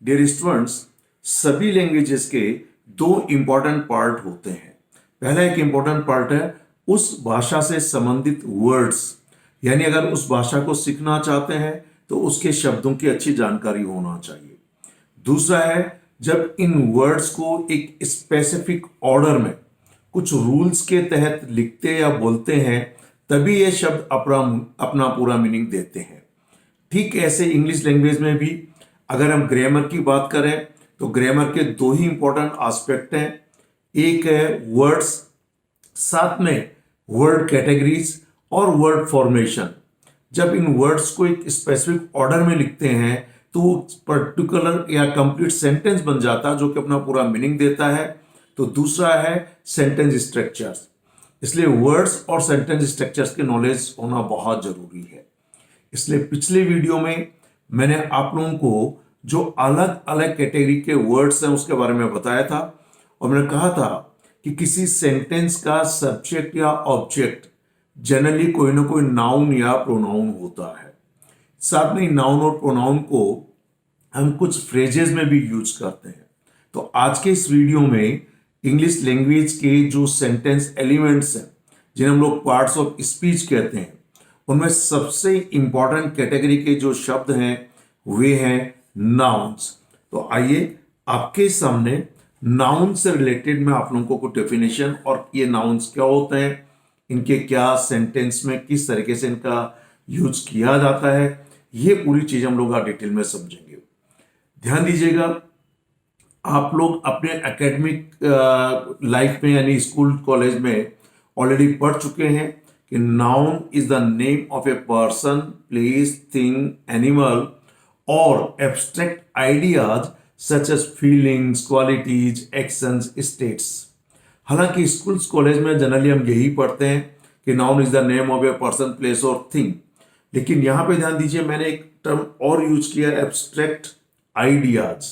Dear students, सभी languages के दो इंपॉर्टेंट पार्ट होते हैं। पहला एक इंपॉर्टेंट पार्ट है उस भाषा से संबंधित वर्ड्स, यानी अगर उस भाषा को सीखना चाहते हैं तो उसके शब्दों की अच्छी जानकारी होना चाहिए। दूसरा है जब इन वर्ड्स को एक स्पेसिफिक ऑर्डर में कुछ रूल्स के तहत लिखते या बोलते हैं तभी ये शब्द अपना पूरा मीनिंग देते हैं। ठीक ऐसे इंग्लिश लैंग्वेज में भी अगर हम ग्रामर की बात करें तो ग्रामर के दो ही इंपॉर्टेंट एस्पेक्ट हैं। एक है वर्ड्स, साथ में वर्ड कैटेगरीज और वर्ड फॉर्मेशन। जब इन वर्ड्स को एक स्पेसिफिक ऑर्डर में लिखते हैं तो पर्टिकुलर या कंप्लीट सेंटेंस बन जाता है जो कि अपना पूरा मीनिंग देता है। तो दूसरा है सेंटेंस स्ट्रक्चर्स। इसलिए वर्ड्स और सेंटेंस स्ट्रक्चर्स के नॉलेज होना बहुत जरूरी है। इसलिए पिछले वीडियो में मैंने आप लोगों को जो अलग अलग कैटेगरी के वर्ड्स हैं उसके बारे में बताया था और मैंने कहा था कि किसी सेंटेंस का सब्जेक्ट या ऑब्जेक्ट जनरली कोई ना कोई नाउन या प्रोनाउन होता है। साथ में नाउन और प्रोनाउन को हम कुछ फ्रेजेस में भी यूज करते हैं। तो आज के इस वीडियो में इंग्लिश लैंग्वेज के जो सेंटेंस एलिमेंट्स हैं जिन्हें हम लोग पार्ट्स ऑफ स्पीच कहते हैं, उनमें सबसे इंपॉर्टेंट कैटेगरी के जो शब्द हैं वे हैं नाउन्स। तो आइए आपके सामने नाउन से रिलेटेड मैं आप लोगों को डेफिनेशन और ये नाउन्स क्या होते हैं, इनके क्या सेंटेंस में किस तरीके से इनका यूज किया जाता है, ये पूरी चीज हम लोग डिटेल में समझेंगे। ध्यान दीजिएगा, आप लोग अपने एकेडमिक लाइफ में यानी स्कूल कॉलेज में ऑलरेडी पढ़ चुके हैं कि noun is the name of a person, place, thing, animal और abstract ideas such as feelings, qualities, actions, states. हालांकि स्कूल्स कॉलेज में जनरली हम यही पढ़ते हैं कि noun is the name of a person, place और थिंग, लेकिन यहां पे ध्यान दीजिए मैंने एक टर्म और यूज किया, एब्स्ट्रैक्ट आइडियाज,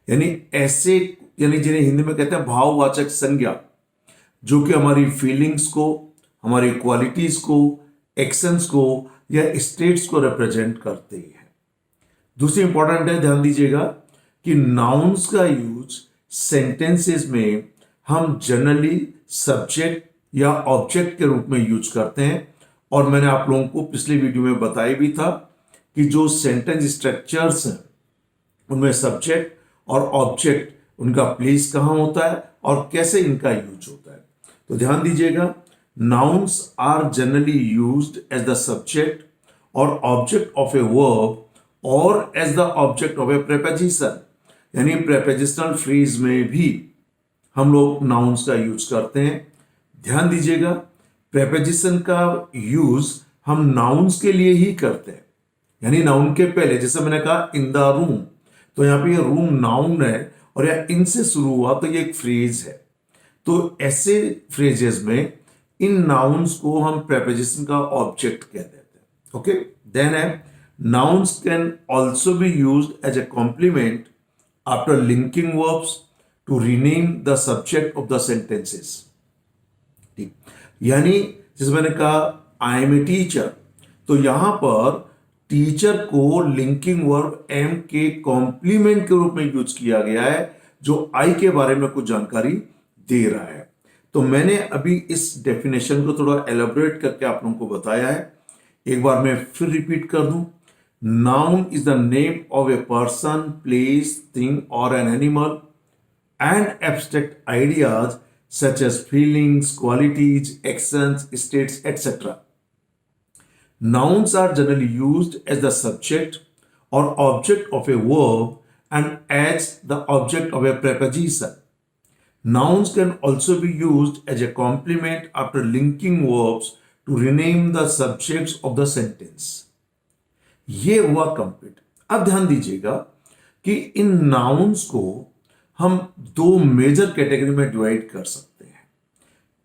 यानी ऐसे यानी जिन्हें हिंदी में कहते हैं भाववाचक संज्ञा, जो कि हमारी फीलिंग्स को, हमारी क्वालिटीज को, एक्शंस को या स्टेट्स को रिप्रेजेंट करते हैं। दूसरी इंपॉर्टेंट है, ध्यान दीजिएगा कि नाउन्स का यूज सेंटेंसेस में हम जनरली सब्जेक्ट या ऑब्जेक्ट के रूप में यूज करते हैं। और मैंने आप लोगों को पिछले वीडियो में बताया भी था कि जो सेंटेंस स्ट्रक्चर्स हैं उनमें सब्जेक्ट और ऑब्जेक्ट, उनका प्लेस कहां होता है और कैसे इनका यूज होता है। तो ध्यान दीजिएगा, nouns are generally used as the subject और ऑब्जेक्ट ऑफ ए वर्ब और as the object of a preposition, यानी प्रेपोजिशनल फ्रेज में भी हम लोग नाउन्स का यूज करते हैं। ध्यान दीजिएगा, प्रेपोजिशन का यूज हम नाउन्स के लिए ही करते हैं, यानी नाउन के पहले, जैसे मैंने कहा इन द रूम, तो यहां पे ये रूम नाउन है और या इनसे शुरू हुआ तो ये एक फ्रेज है। तो ऐसे फ्रेजेस में इन नाउन्स को हम प्रेपोजिशन का ऑब्जेक्ट कह देते हैं। ओके, देन है nouns can also be used as a complement after linking verbs to rename the subject of the sentences। ठीक, यानी जैसे मैंने कहा आई एम ए टीचर, तो यहां पर टीचर को लिंकिंग वर्ब एम के कॉम्प्लीमेंट के रूप में यूज किया गया है जो आई के बारे में कुछ जानकारी दे रहा है। तो मैंने अभी इस डेफिनेशन को थोड़ा एलेबोरेट करके आप लोगों को बताया है। एक बार मैं फिर रिपीट कर दूं, noun is the name of a person, place, thing or an animal and abstract ideas such as feelings, qualities, actions, states, etc. Nouns are generally used as the subject or object of a verb and as the object of a preposition. Nouns can also be used as a complement after linking verbs to rename the subjects of the sentence. ये हुआ complete. अब ध्यान दीजिएगा कि इन nouns को हम दो major category में डिवाइड कर सकते हैं।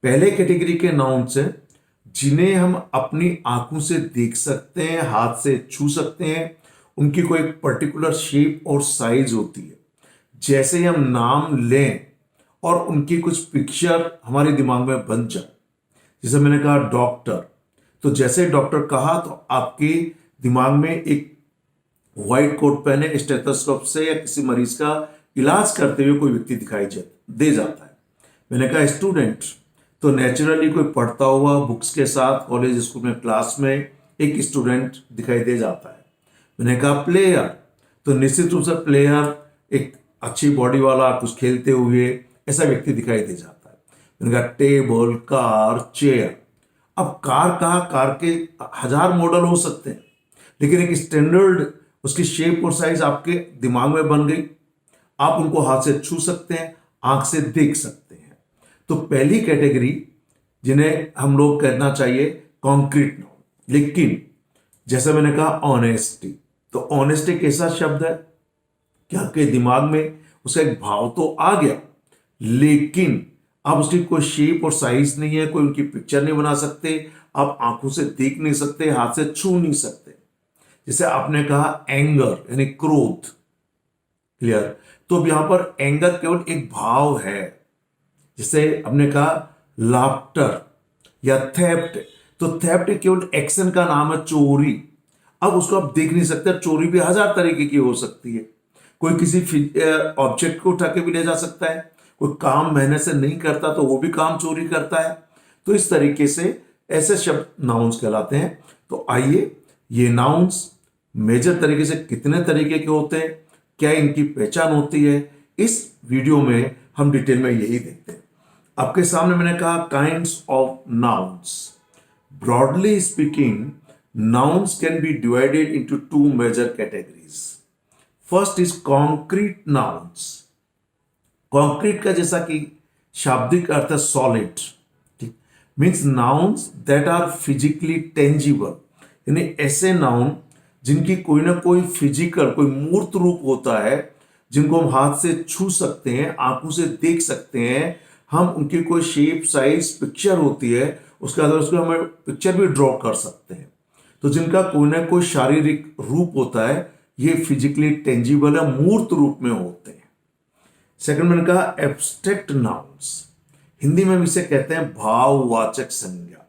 पहले कैटेगरी के नाउन्स हैं जिन्हें हम अपनी आंखों से देख सकते हैं, हाथ से छू सकते हैं, उनकी कोई पर्टिकुलर शेप और साइज होती है। जैसे ही हम नाम लें और उनकी कुछ पिक्चर हमारे दिमाग में बन जाए, जैसे मैंने कहा डॉक्टर, तो जैसे डॉक्टर कहा तो आपके दिमाग में एक व्हाइट कोट पहने स्टेथोस्कोप से या किसी मरीज का इलाज करते हुए कोई व्यक्ति दिखाई दे जाता है। मैंने कहा स्टूडेंट, तो नेचुरली कोई पढ़ता हुआ बुक्स के साथ कॉलेज स्कूल में क्लास में एक स्टूडेंट दिखाई दे जाता है। मैंने कहा प्लेयर, तो निश्चित रूप से प्लेयर एक अच्छी बॉडी वाला कुछ खेलते हुए ऐसा व्यक्ति दिखाई दे जाता है। मैंने कहा टेबल, कार, चेयर। अब कार कहा, कार के 1000 मॉडल हो सकते हैं, लेकिन एक स्टैंडर्ड उसकी शेप और साइज आपके दिमाग में बन गई। आप उनको हाथ से छू सकते हैं, आंख से देख सकते हैं। तो पहली कैटेगरी जिन्हें हम लोग कहना चाहिए कॉन्क्रीट नाउन। लेकिन जैसे मैंने कहा ऑनेस्टी, तो ऑनेस्टी कैसा शब्द है कि आपके दिमाग में उसका एक भाव तो आ गया, लेकिन आप उसकी कोई शेप और साइज नहीं है, कोई उनकी पिक्चर नहीं बना सकते, आप आंखों से देख नहीं सकते, हाथ से छू नहीं सकते। जैसे आपने कहा एंगर यानी क्रोध, क्लियर। तो अब यहां पर एंगर केवल एक भाव है। जैसे हमने कहा लाफ्टर या थेफ्ट, तो थेफ्ट केवल एक्शन का नाम है, चोरी। अब उसको आप देख नहीं सकते। चोरी भी 1000 तरीके की हो सकती है। कोई किसी ऑब्जेक्ट को उठा के भी ले जा सकता है, कोई काम मेहनत से नहीं करता तो वो भी काम चोरी करता है। तो इस तरीके से ऐसे शब्द नाउन्स कहलाते हैं। तो आइए, ये नाउन्स मेजर तरीके से कितने तरीके के होते हैं, क्या इनकी पहचान होती है, इस वीडियो में हम डिटेल में यही देखते हैं। आपके सामने मैंने कहा kinds of nouns. Broadly speaking, nouns can be divided into two major categories. First is concrete nouns. Concrete का जैसा कि शाब्दिक अर्थ है सॉलिड, ठीक, means nouns that are physically tangible, यानी ऐसे नाउन जिनकी कोई ना कोई फिजिकल, कोई मूर्त रूप होता है, जिनको हम हाथ से छू सकते हैं, आंखों से देख सकते हैं, हम उनकी कोई शेप, साइज, पिक्चर होती है, उसके बाद उसको हम पिक्चर भी ड्रॉ कर सकते हैं। तो जिनका कोई ना कोई शारीरिक रूप होता है, ये फिजिकली टेंजिबल है, मूर्त रूप में होते हैं। सेकंड मैंने कहा एब्स्ट्रैक्ट नाउन्स। हिंदी में हम इसे कहते हैं भाववाचक संज्ञा,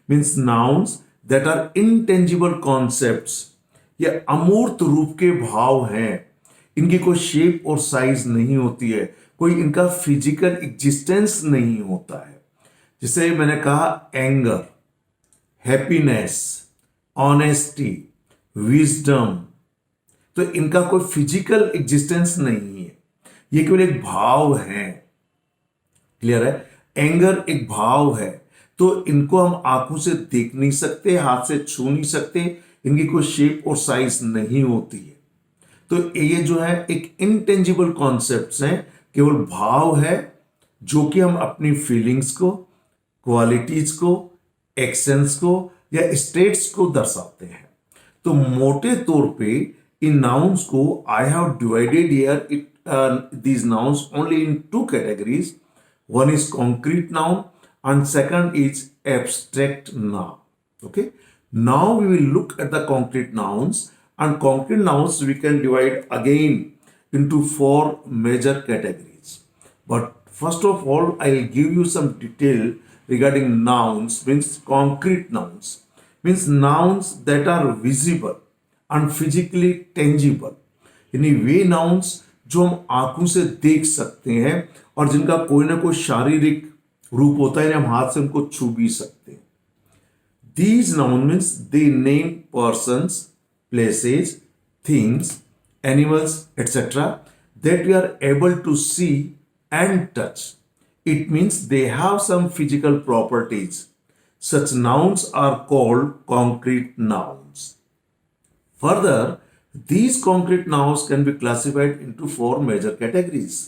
means nouns that are intangible concepts. ये अमूर्त रूप के भाव हैं, इनकी कोई शेप और साइज नहीं होती है, कोई इनका फिजिकल एग्जिस्टेंस नहीं होता है। जैसे मैंने कहा एंगर, हैप्पीनेस, ऑनेस्टी, विजडम, तो इनका कोई फिजिकल एग्जिस्टेंस नहीं है, ये केवल एक भाव है, क्लियर है। एंगर एक भाव है, तो इनको हम आंखों से देख नहीं सकते, हाथ से छू नहीं सकते, इनकी कोई शेप और साइज नहीं होती है। तो ये जो है एक इनटेंजिबल कॉन्सेप्ट्स हैं, केवल भाव है, जो कि हम अपनी फीलिंग्स को, क्वालिटीज को, एक्शंस को या स्टेट्स को दर्शाते हैं। तो मोटे तौर पे इन नाउन्स को I have divided here it these nouns only in two categories. One is concrete noun and second is abstract noun. Okay, now we will look at the concrete nouns, and concrete nouns we can divide again into 4 major categories. But first of all, I'll give you some detail regarding nouns. Means concrete nouns means nouns that are visible and physically tangible, यानी वे nouns जो हम आंखों से देख सकते हैं और जिनका कोई ना कोई शारीरिक रूप होता है, हम हाथ से उनको छू भी सकते हैं। These noun means they name persons, places, things, animals, etc. that we are able to see and touch. It means they have some physical properties. Such nouns are called concrete nouns. Further, these concrete nouns can be classified into 4 major categories.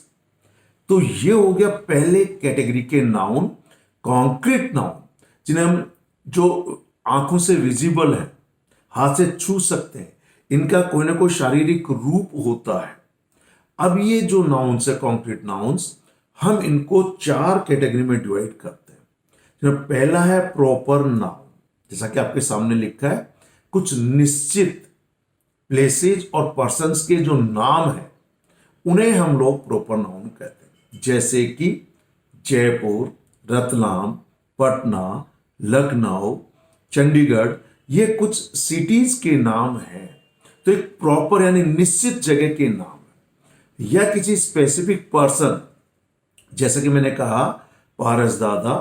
तो ये हो गया पहले category के noun, concrete noun, जिन्हें हम जो आंखों से विजिबल है, हाथ से छू सकते हैं, इनका कोई ना कोई शारीरिक रूप होता है। अब ये जो नाउन्स है कॉन्क्रीट नाउन्स, हम इनको 4 कैटेगरी में डिवाइड करते हैं। जिसमें पहला है प्रॉपर नाउन, जैसा कि आपके सामने लिखा है, कुछ निश्चित प्लेसेज और पर्सन्स के जो नाम है उन्हें हम लोग प्रॉपर नाउन कहते हैं। जैसे कि जयपुर, रतलाम, पटना, लखनऊ, चंडीगढ़, ये कुछ सिटीज के नाम हैं। तो एक प्रॉपर यानी निश्चित जगह के नाम है, या किसी स्पेसिफिक पर्सन, जैसे कि मैंने कहा पारस दादा,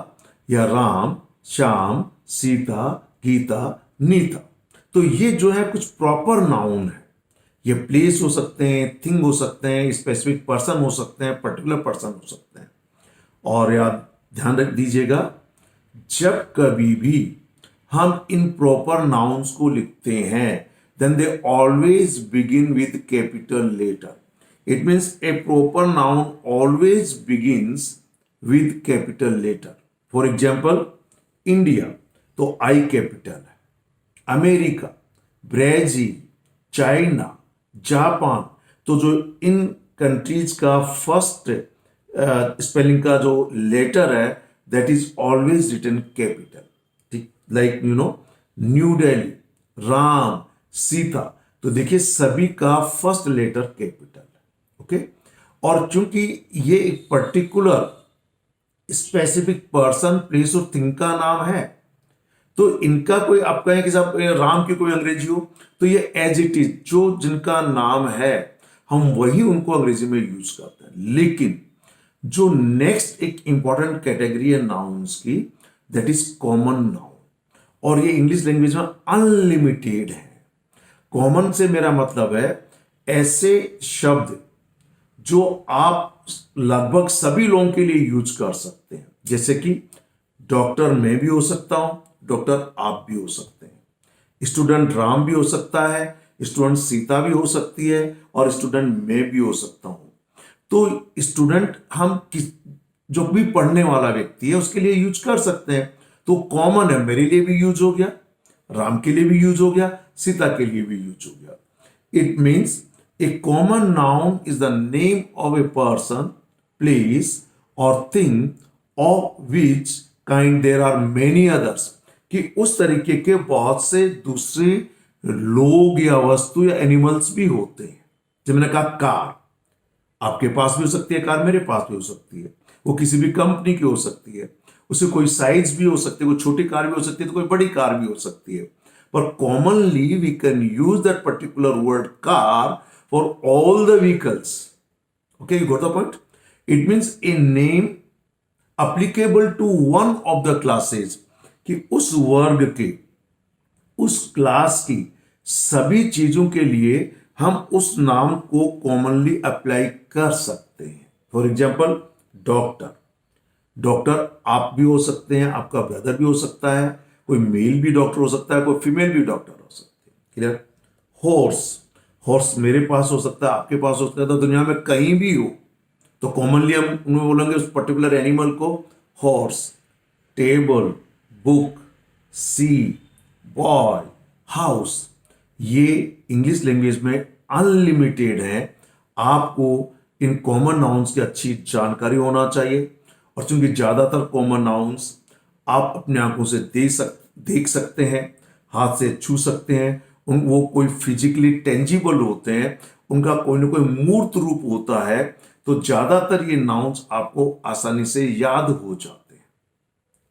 या राम, श्याम, सीता, गीता, नीता। तो ये जो है कुछ प्रॉपर नाउन है। ये प्लेस हो सकते हैं, थिंग हो सकते हैं, स्पेसिफिक पर्सन हो सकते हैं, पर्टिकुलर पर्सन हो सकते हैं। और याद ध्यान रख दीजिएगा, जब कभी भी हम इन प्रॉपर नाउन्स को लिखते हैं, then they always begin with capital letter. It means a proper noun always begins with capital letter. For example India तो आई कैपिटल है, अमेरिका, ब्राजील, चाइना, जापान, तो जो इन कंट्रीज का फर्स्ट स्पेलिंग का जो लेटर है that is always written capital. ठीक, लाइक न्यू दिल्ली, राम, सीता, तो देखिए सभी का फर्स्ट लेटर कैपिटल है। ओके, और चूंकि ये एक पर्टिकुलर स्पेसिफिक पर्सन, प्लेस और थिंग का नाम है, तो इनका कोई आप कहें कि साहब राम की कोई अंग्रेजी हो, तो ये एज इट इज जो जिनका नाम है हम वही उनको अंग्रेजी में यूज करते हैं। लेकिन जो नेक्स्ट एक इंपॉर्टेंट कैटेगरी है नाउन्स की, दैट इज कॉमन नाउन, और ये इंग्लिश लैंग्वेज में अनलिमिटेड है। कॉमन से मेरा मतलब है ऐसे शब्द जो आप लगभग सभी लोगों के लिए यूज कर सकते हैं, जैसे कि डॉक्टर मैं भी हो सकता हूं, डॉक्टर आप भी हो सकते हैं, स्टूडेंट राम भी हो सकता है, स्टूडेंट सीता भी हो सकती है, और स्टूडेंट मैं भी हो सकता हूं। तो स्टूडेंट हम जो भी पढ़ने वाला व्यक्ति है उसके लिए यूज कर सकते हैं। तो कॉमन है, मेरे लिए भी यूज हो गया, राम के लिए भी यूज हो गया, सीता के लिए भी यूज हो गया। It means a common noun is the name of a person, place और thing of which kind there are many others, कि उस तरीके के बहुत से दूसरे लोग या वस्तु या एनिमल्स भी होते हैं। जब मैंने कहा कार, आपके पास भी हो सकती है कार, मेरे पास भी हो सकती है, वो किसी भी कंपनी की हो सकती है, उससे कोई साइज भी हो सकती है, कोई छोटी कार भी हो सकती है तो कोई बड़ी कार भी हो सकती है। पर commonly we can use that particular word car for all the vehicles. Okay, you got the point? It means a name applicable to one of the classes, कि उस वर्ग के, उस क्लास की सभी चीजों के लिए हम उस नाम को कॉमनली अप्लाई कर सकते हैं। फॉर एग्जाम्पल डॉक्टर, डॉक्टर आप भी हो सकते हैं, आपका ब्रदर भी हो सकता है, कोई मेल भी डॉक्टर हो सकता है, कोई फीमेल भी डॉक्टर हो सकती है। क्लियर? हॉर्स, हॉर्स मेरे पास हो सकता है, आपके पास हो सकता है, तो दुनिया में कहीं भी हो तो कॉमनली हम उन्हें बोलेंगे उस पर्टिकुलर एनिमल को हॉर्स। टेबल, बुक, सी, बॉय, हाउस, ये इंग्लिश लैंग्वेज में अनलिमिटेड है। आपको इन कॉमन नाउन्स की अच्छी जानकारी होना चाहिए, और चूंकि ज्यादातर कॉमन नाउन्स आप अपने आंखों से देख सकते हैं, हाथ से छू सकते हैं, वो कोई फिजिकली टेंजिबल होते हैं, उनका कोई ना कोई मूर्त रूप होता है, तो ज्यादातर ये नाउन्स आपको आसानी से याद हो जाते हैं।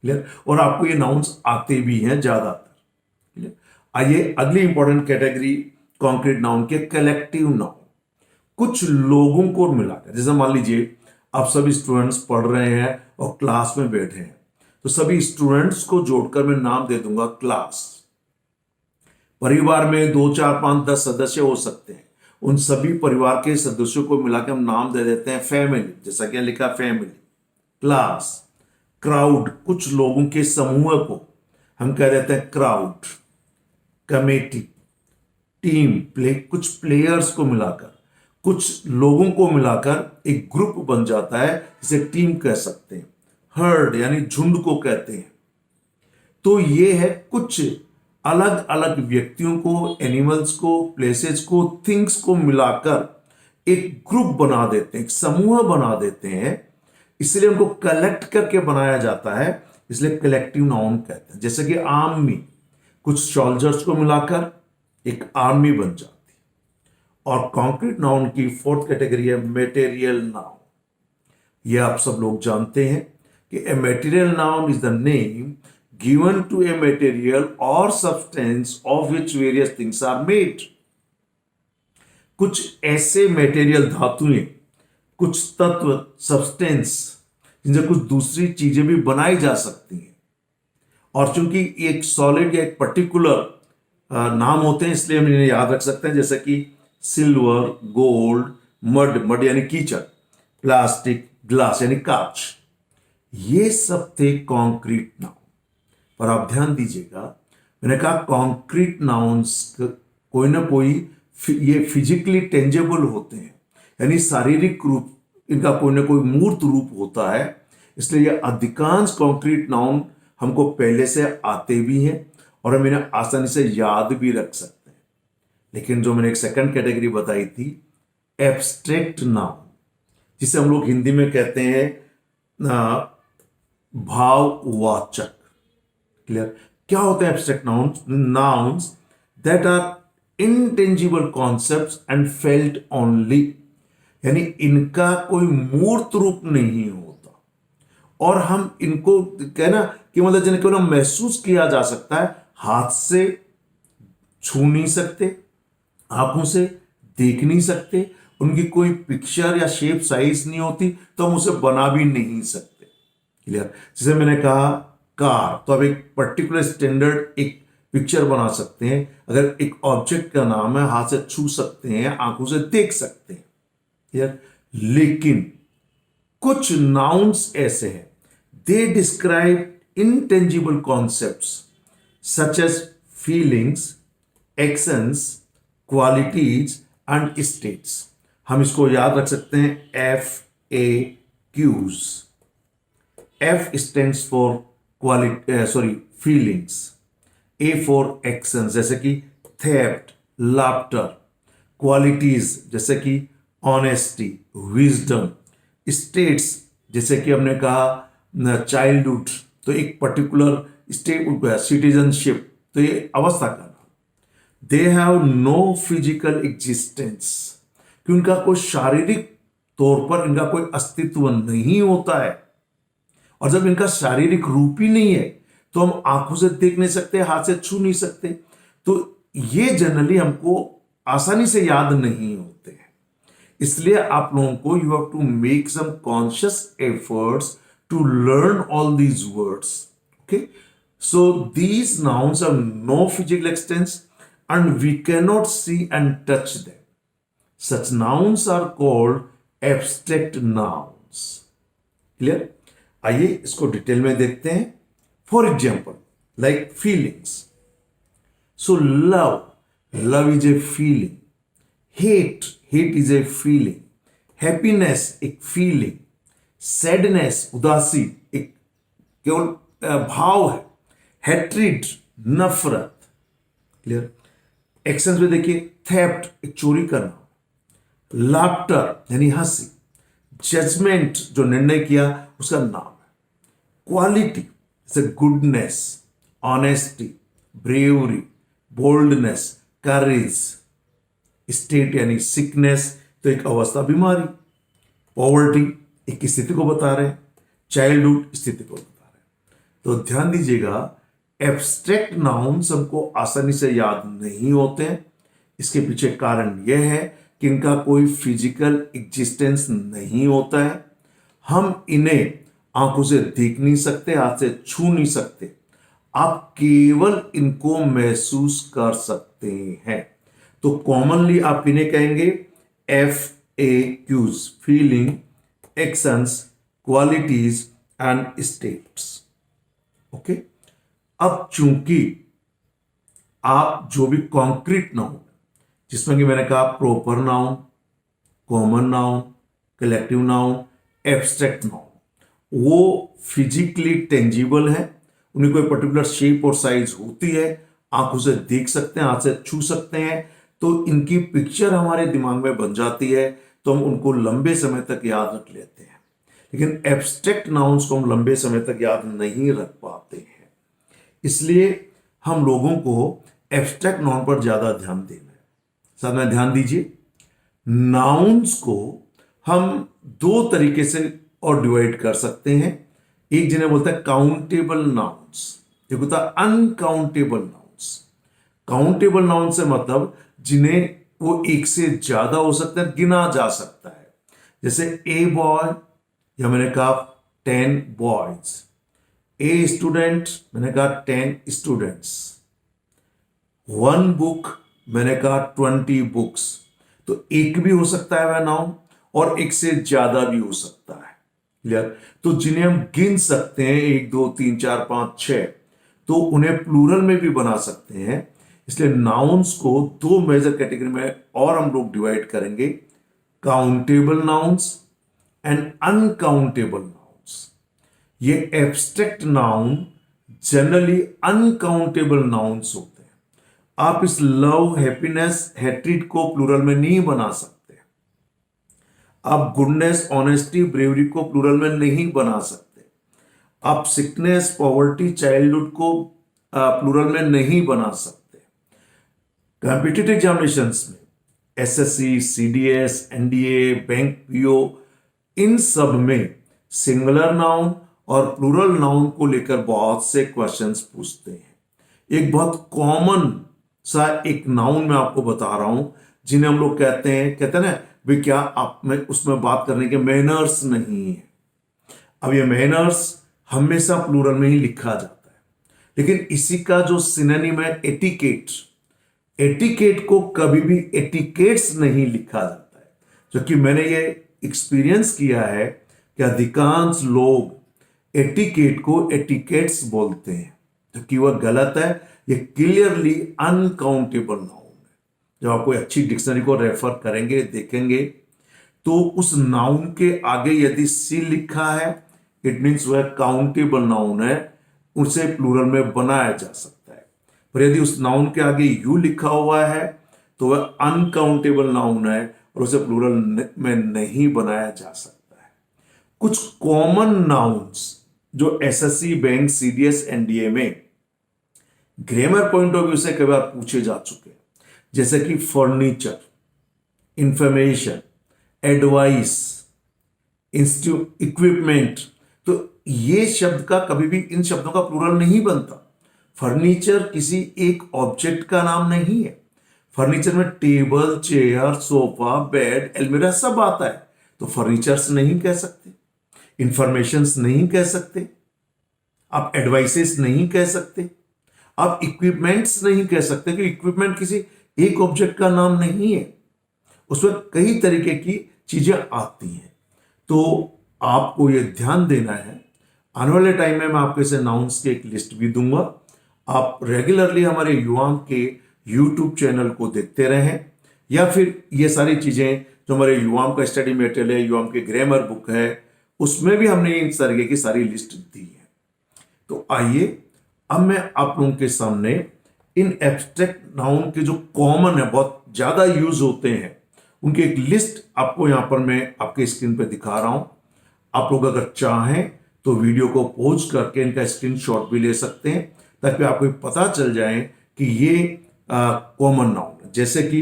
क्लियर? और आपको ये नाउन्स आते भी हैं ज्यादातर। क्लियर? आइए अगली इंपॉर्टेंट कैटेगरी कॉन्क्रीट नाउन के, कलेक्टिव नाउन। कुछ लोगों को मिलाकर, जैसे मान लीजिए आप सभी स्टूडेंट्स पढ़ रहे हैं और क्लास में बैठे हैं, तो सभी स्टूडेंट्स को जोड़कर मैं नाम दे दूंगा क्लास। परिवार में 2, 4, 5, 10 सदस्य हो सकते हैं, उन सभी परिवार के सदस्यों को मिलाकर हम नाम दे देते हैं फैमिली, जैसा कि लिखा फैमिली। क्लास, क्राउड, कुछ लोगों के समूह को हम कह देते हैं क्राउड। कमेटी, टीम, कुछ प्लेयर्स को मिलाकर, कुछ लोगों को मिलाकर एक ग्रुप बन जाता है, जिसे टीम कह सकते हैं। हर्ड यानी झुंड को कहते हैं। तो ये है कुछ अलग अलग व्यक्तियों को, एनिमल्स को, प्लेसेस को, थिंग्स को मिलाकर एक ग्रुप बना देते हैं, एक समूह बना देते हैं, इसलिए उनको कलेक्ट करके बनाया जाता है, इसलिए कलेक्टिव नाउन कहते हैं। जैसे कि आर्मी, कुछ सोल्जर्स को मिलाकर एक आर्मी बन जाती है। और कॉन्क्रीट नाउन की फोर्थ कैटेगरी है मटेरियल नाउन। यह आप सब लोग जानते हैं कि a material noun is the name given to a material or substance of which various things are made. कुछ ऐसे मटेरियल धातुएं, कुछ तत्व सब्सटेंस जिनसे कुछ दूसरी चीजें भी बनाई जा सकती हैं। और चूंकि एक सॉलिड या एक पर्टिकुलर नाम होते हैं इसलिए हम इन्हें याद रख सकते हैं, जैसे कि सिल्वर, गोल्ड, मड, मड यानी कीचड़, प्लास्टिक, ग्लास यानी कांच। ये सब थे कॉन्क्रीट नाउन। पर आप ध्यान दीजिएगा, मैंने कहा कॉन्क्रीट नाउन्स कोई ना कोई ये फिजिकली टेंजेबल होते हैं, यानी शारीरिक रूप इनका कोई ना कोई मूर्त रूप होता है। इसलिए ये अधिकांश कॉन्क्रीट नाउन हमको पहले से आते भी हैं और हम इन्हें आसानी से याद भी रख सकते हैं। लेकिन जो मैंने एक सेकंड कैटेगरी बताई थी, एब्स्ट्रैक्ट नाउन, जिसे हम लोग हिंदी में कहते हैं भाववाचक। क्लियर? क्या होते हैं abstract nouns? Nouns that are intangible concepts and felt only, यानी इनका कोई मूर्त रूप नहीं होता और हम इनको कहना कि मतलब जिन्हें केवल महसूस किया जा सकता है, हाथ से छू नहीं सकते, आंखों से देख नहीं सकते, उनकी कोई पिक्चर या शेप साइज नहीं होती, तो हम उसे बना भी नहीं सकते। क्लियर? जैसे मैंने कहा कार, तो अब एक पर्टिकुलर स्टैंडर्ड एक पिक्चर बना सकते हैं। अगर एक ऑब्जेक्ट का नाम है, हाथ से छू सकते हैं, आंखों से देख सकते हैं। क्लियर? लेकिन कुछ नाउन्स ऐसे हैं, they describe intangible concepts such as feelings, actions, qualities and states। हम इसको याद रख सकते हैं FAQs। F stands for feelings, A for actions जैसे कि theft, laughter, qualities जैसे कि honesty, wisdom, states जैसे कि हमने कहा चाइल्डहुड, तो एक पर्टिकुलर स्टेट, सिटीजनशिप, तो ये अवस्था का नाम। They have no physical existence, कि उनका कोई शारीरिक तौर पर इनका कोई अस्तित्व नहीं होता है। और जब इनका शारीरिक रूप ही नहीं है तो हम आंखों से देख नहीं सकते, हाथ से छू नहीं सकते, तो ये जनरली हमको आसानी से याद नहीं होते हैं। इसलिए आप लोगों को you have to make some conscious efforts to learn all these words. Okay, so these nouns have no physical existence and we cannot see and touch them. Such nouns are called abstract nouns. Clear? आइए इसको detail में देखते हैं। For example like feelings, so love is a feeling, hate is a feeling, happiness एक feeling, sadness उदासी एक केवल भाव है, हैट्रिड नफरत। क्लियर? एक्शंस में देखिए, थेफ्ट एक चोरी करना, लाफ्टर यानी हंसी, जजमेंट जो निर्णय किया उसका नाम है, क्वालिटी जैसे गुडनेस, ऑनेस्टी, ब्रेवरी, बोल्डनेस, करेज, स्टेट यानी सिकनेस तो एक अवस्था, बीमारी, पॉवर्टी एक स्थिति को बता रहे हैं, चाइल्डहुड स्थिति को बता रहे हैं। तो ध्यान दीजिएगा, एब्स्ट्रैक्ट नाउन्स हमको आसानी से याद नहीं होते हैं। इसके पीछे कारण यह है कि इनका कोई फिजिकल एग्जिस्टेंस नहीं होता है। हम इन्हें आंखों से देख नहीं सकते, हाथ से छू नहीं सकते, आप केवल इनको महसूस कर सकते हैं। तो कॉमनली आप इन्हें कहेंगे FAQs, feeling, actions, qualities and states. Okay, अब चूंकि आप जो भी कॉन्क्रीट नाउन, जिसमें कि मैंने कहा proper noun, common noun, collective noun, abstract noun, वो फिजिकली टेंजिबल है, उन्हें कोई पर्टिकुलर शेप और साइज होती है, आंखों से देख सकते हैं, हाथ से छू सकते हैं, तो इनकी पिक्चर हमारे दिमाग में बन जाती है, तो हम उनको लंबे समय तक याद रख लेते हैं। लेकिन एब्स्ट्रैक्ट नाउन्स को हम लंबे समय तक याद नहीं रख पाते हैं। इसलिए हम लोगों को एब्स्ट्रैक्ट नाउन पर ज्यादा ध्यान देना है। साथ में ध्यान दीजिए, नाउन्स को हम दो तरीके से और डिवाइड कर सकते हैं। एक जिन्हें बोलते हैं काउंटेबल नाउन्स, एक होता है अनकाउंटेबल नाउन्स। काउंटेबल नाउन से मतलब जिन्हें वो एक से ज्यादा हो सकता है, गिना जा सकता है। जैसे ए बॉय, या मैंने कहा 10 बॉयज। ए स्टूडेंट, मैंने कहा 10 स्टूडेंट्स। 1 बुक, मैंने कहा 20 बुक्स। तो एक भी हो सकता है वह नाउन, और एक से ज्यादा भी हो सकता है। क्लियर? तो जिन्हें हम गिन सकते हैं 1 2 3 4 5 6, तो उन्हें प्लूरल में भी बना सकते हैं। इसलिए नाउन्स को 2 मेजर कैटेगरी में और हम लोग डिवाइड करेंगे, countable nouns and uncountable nouns. ये abstract noun generally uncountable nouns होते हैं। आप इस लव, हैप्पीनेस, हेट्रिड को प्लूरल में नहीं बना सकते। आप गुडनेस, ऑनेस्टी, ब्रेवरी को प्लूरल में नहीं बना सकते। आप सिकनेस, पॉवर्टी, चाइल्डहुड को प्लूरल में नहीं बना सकते। कॉम्पिटिटिव एग्जामिनेशंस में SSC, CDS, NDA, bank PO, इन सब में सिंगुलर नाउन और प्लूरल नाउन को लेकर बहुत से क्वेश्चंस पूछते हैं। एक बहुत कॉमन सा एक नाउन मैं आपको बता रहा हूं, जिन्हें हम लोग कहते हैं ना भी क्या आप में उसमें बात करने के मैनर्स नहीं है। अब ये मैनर्स हमेशा प्लूरल में ही लिखा जाता है, लेकिन इसी का जो सिनोनिम है एटिकेट, एटिकेट को कभी भी एटिकेट्स नहीं लिखा जाता है। क्योंकि मैंने ये एक्सपीरियंस किया है कि अधिकांश लोग एटिकेट को एटिकेट्स बोलते हैं, क्योंकि वह गलत है। ये क्लियरली अनकाउंटेबल नाउन है। जब आप कोई अच्छी डिक्शनरी को रेफर करेंगे, देखेंगे, तो उस नाउन के आगे यदि सी लिखा है, इट मीन्स वह काउंटेबल नाउन है, उसे प्लूरल में बनाया जा सकता है। पर यदि उस नाउन के आगे यू लिखा हुआ है, तो वह अनकाउंटेबल नाउन है और उसे प्लूरल में नहीं बनाया जा सकता है। कुछ कॉमन नाउन्स जो एसएससी, बैंक, सीडीएस, एनडीए में ग्रामर पॉइंट ऑफ व्यू से कई बार पूछे जा चुके हैं, जैसे कि furniture, information, advice, institute, equipment. तो ये शब्द का कभी भी इन शब्दों का प्लूरल नहीं बनता। फर्नीचर किसी एक ऑब्जेक्ट का नाम नहीं है। फर्नीचर में टेबल, चेयर, सोफा, बेड, अलमीरा सब आता है। तो फर्नीचर्स नहीं कह सकते, इंफॉर्मेशंस नहीं कह सकते, आप एडवाइसेस नहीं कह सकते, आप इक्विपमेंट्स नहीं कह सकते, कि इक्विपमेंट किसी एक ऑब्जेक्ट का नाम नहीं है, उसमें कई तरीके की चीजें आती हैं। तो आपको यह ध्यान देना है। आने वाले टाइम में मैं आपको ऐसे नाउन्स की एक लिस्ट भी दूंगा। आप रेगुलरली हमारे युवाम के यूट्यूब चैनल को देखते रहें, या फिर ये सारी चीजें जो हमारे युवाम का स्टडी मटेरियल है, युवाम की ग्रामर बुक है, उसमें भी हमने इन तरीके की सारी लिस्ट दी है। तो आइए अब मैं आप लोगों के सामने इन एब्स्ट्रैक्ट नाउन के जो कॉमन है, बहुत ज्यादा यूज होते हैं, उनकी एक लिस्ट आपको यहां पर मैं आपके स्क्रीन पे दिखा रहा हूं। आप लोग अगर चाहें तो वीडियो को पॉज करके इनका स्क्रीनशॉट भी ले सकते हैं, ताकि आपको पता चल जाए कि ये कॉमन नाउन है। जैसे कि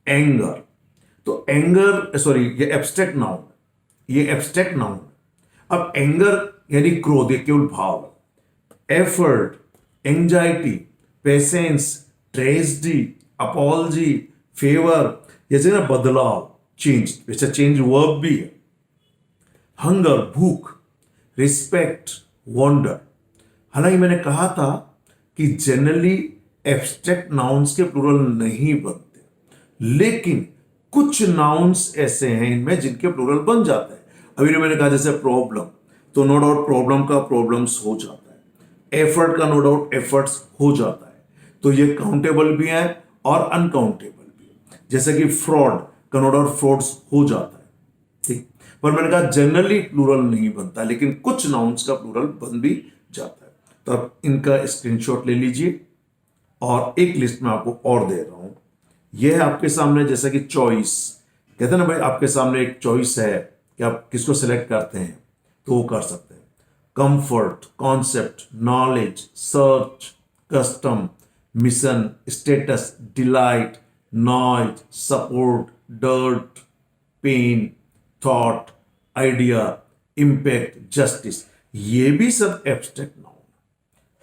एंगर, तो एंगर, सॉरी, ये एब्स्ट्रैक्ट नाउन, ये एब्स्ट्रैक्ट नाउन। अब एंगर यानी क्रोध, ये केवल भाव। Effort, anxiety, patience, tragedy, apology, favour, जैसे ना बदलाव, चेंज, वैसे चेंज वर्ब भी है। हंगर, भूख, रिस्पेक्ट, वंडर। हालांकि मैंने कहा था कि जनरली एब्स्ट्रैक्ट नाउन्स के प्लूरल नहीं बनते, लेकिन कुछ नाउन्स ऐसे हैं इनमें जिनके प्लूरल बन जाते हैं। अभी मैंने कहा जैसे प्रॉब्लम, तो नो डाउट प्रॉब्लम का प्रॉब्लम्स हो जाता है। एफर्ट का नो डाउट एफर्ट्स हो जाता है। तो ये काउंटेबल भी है और अनकाउंटेबल भी। जैसे कि फ्रॉड का नो डाउट फ्रॉड्स हो जाता है, ठीक। पर मैंने कहा जनरली प्लूरल नहीं बनता, लेकिन कुछ नाउन्स का प्लूरल बन भी जाता है। तो आप इनका स्क्रीनशॉट ले लीजिए, और एक लिस्ट में आपको और दे रहा हूं। यह है आपके सामने, जैसा कि चॉइस, कहते हैं ना भाई, आपके सामने एक चॉइस है कि आप किसको सिलेक्ट करते हैं, तो वो कर सकते हैं। Comfort, concept, knowledge, search, custom, mission, status, delight, noise, support, dirt, pain, thought, idea, impact, justice. ये भी सब एब्स्ट्रैक्ट नाउन।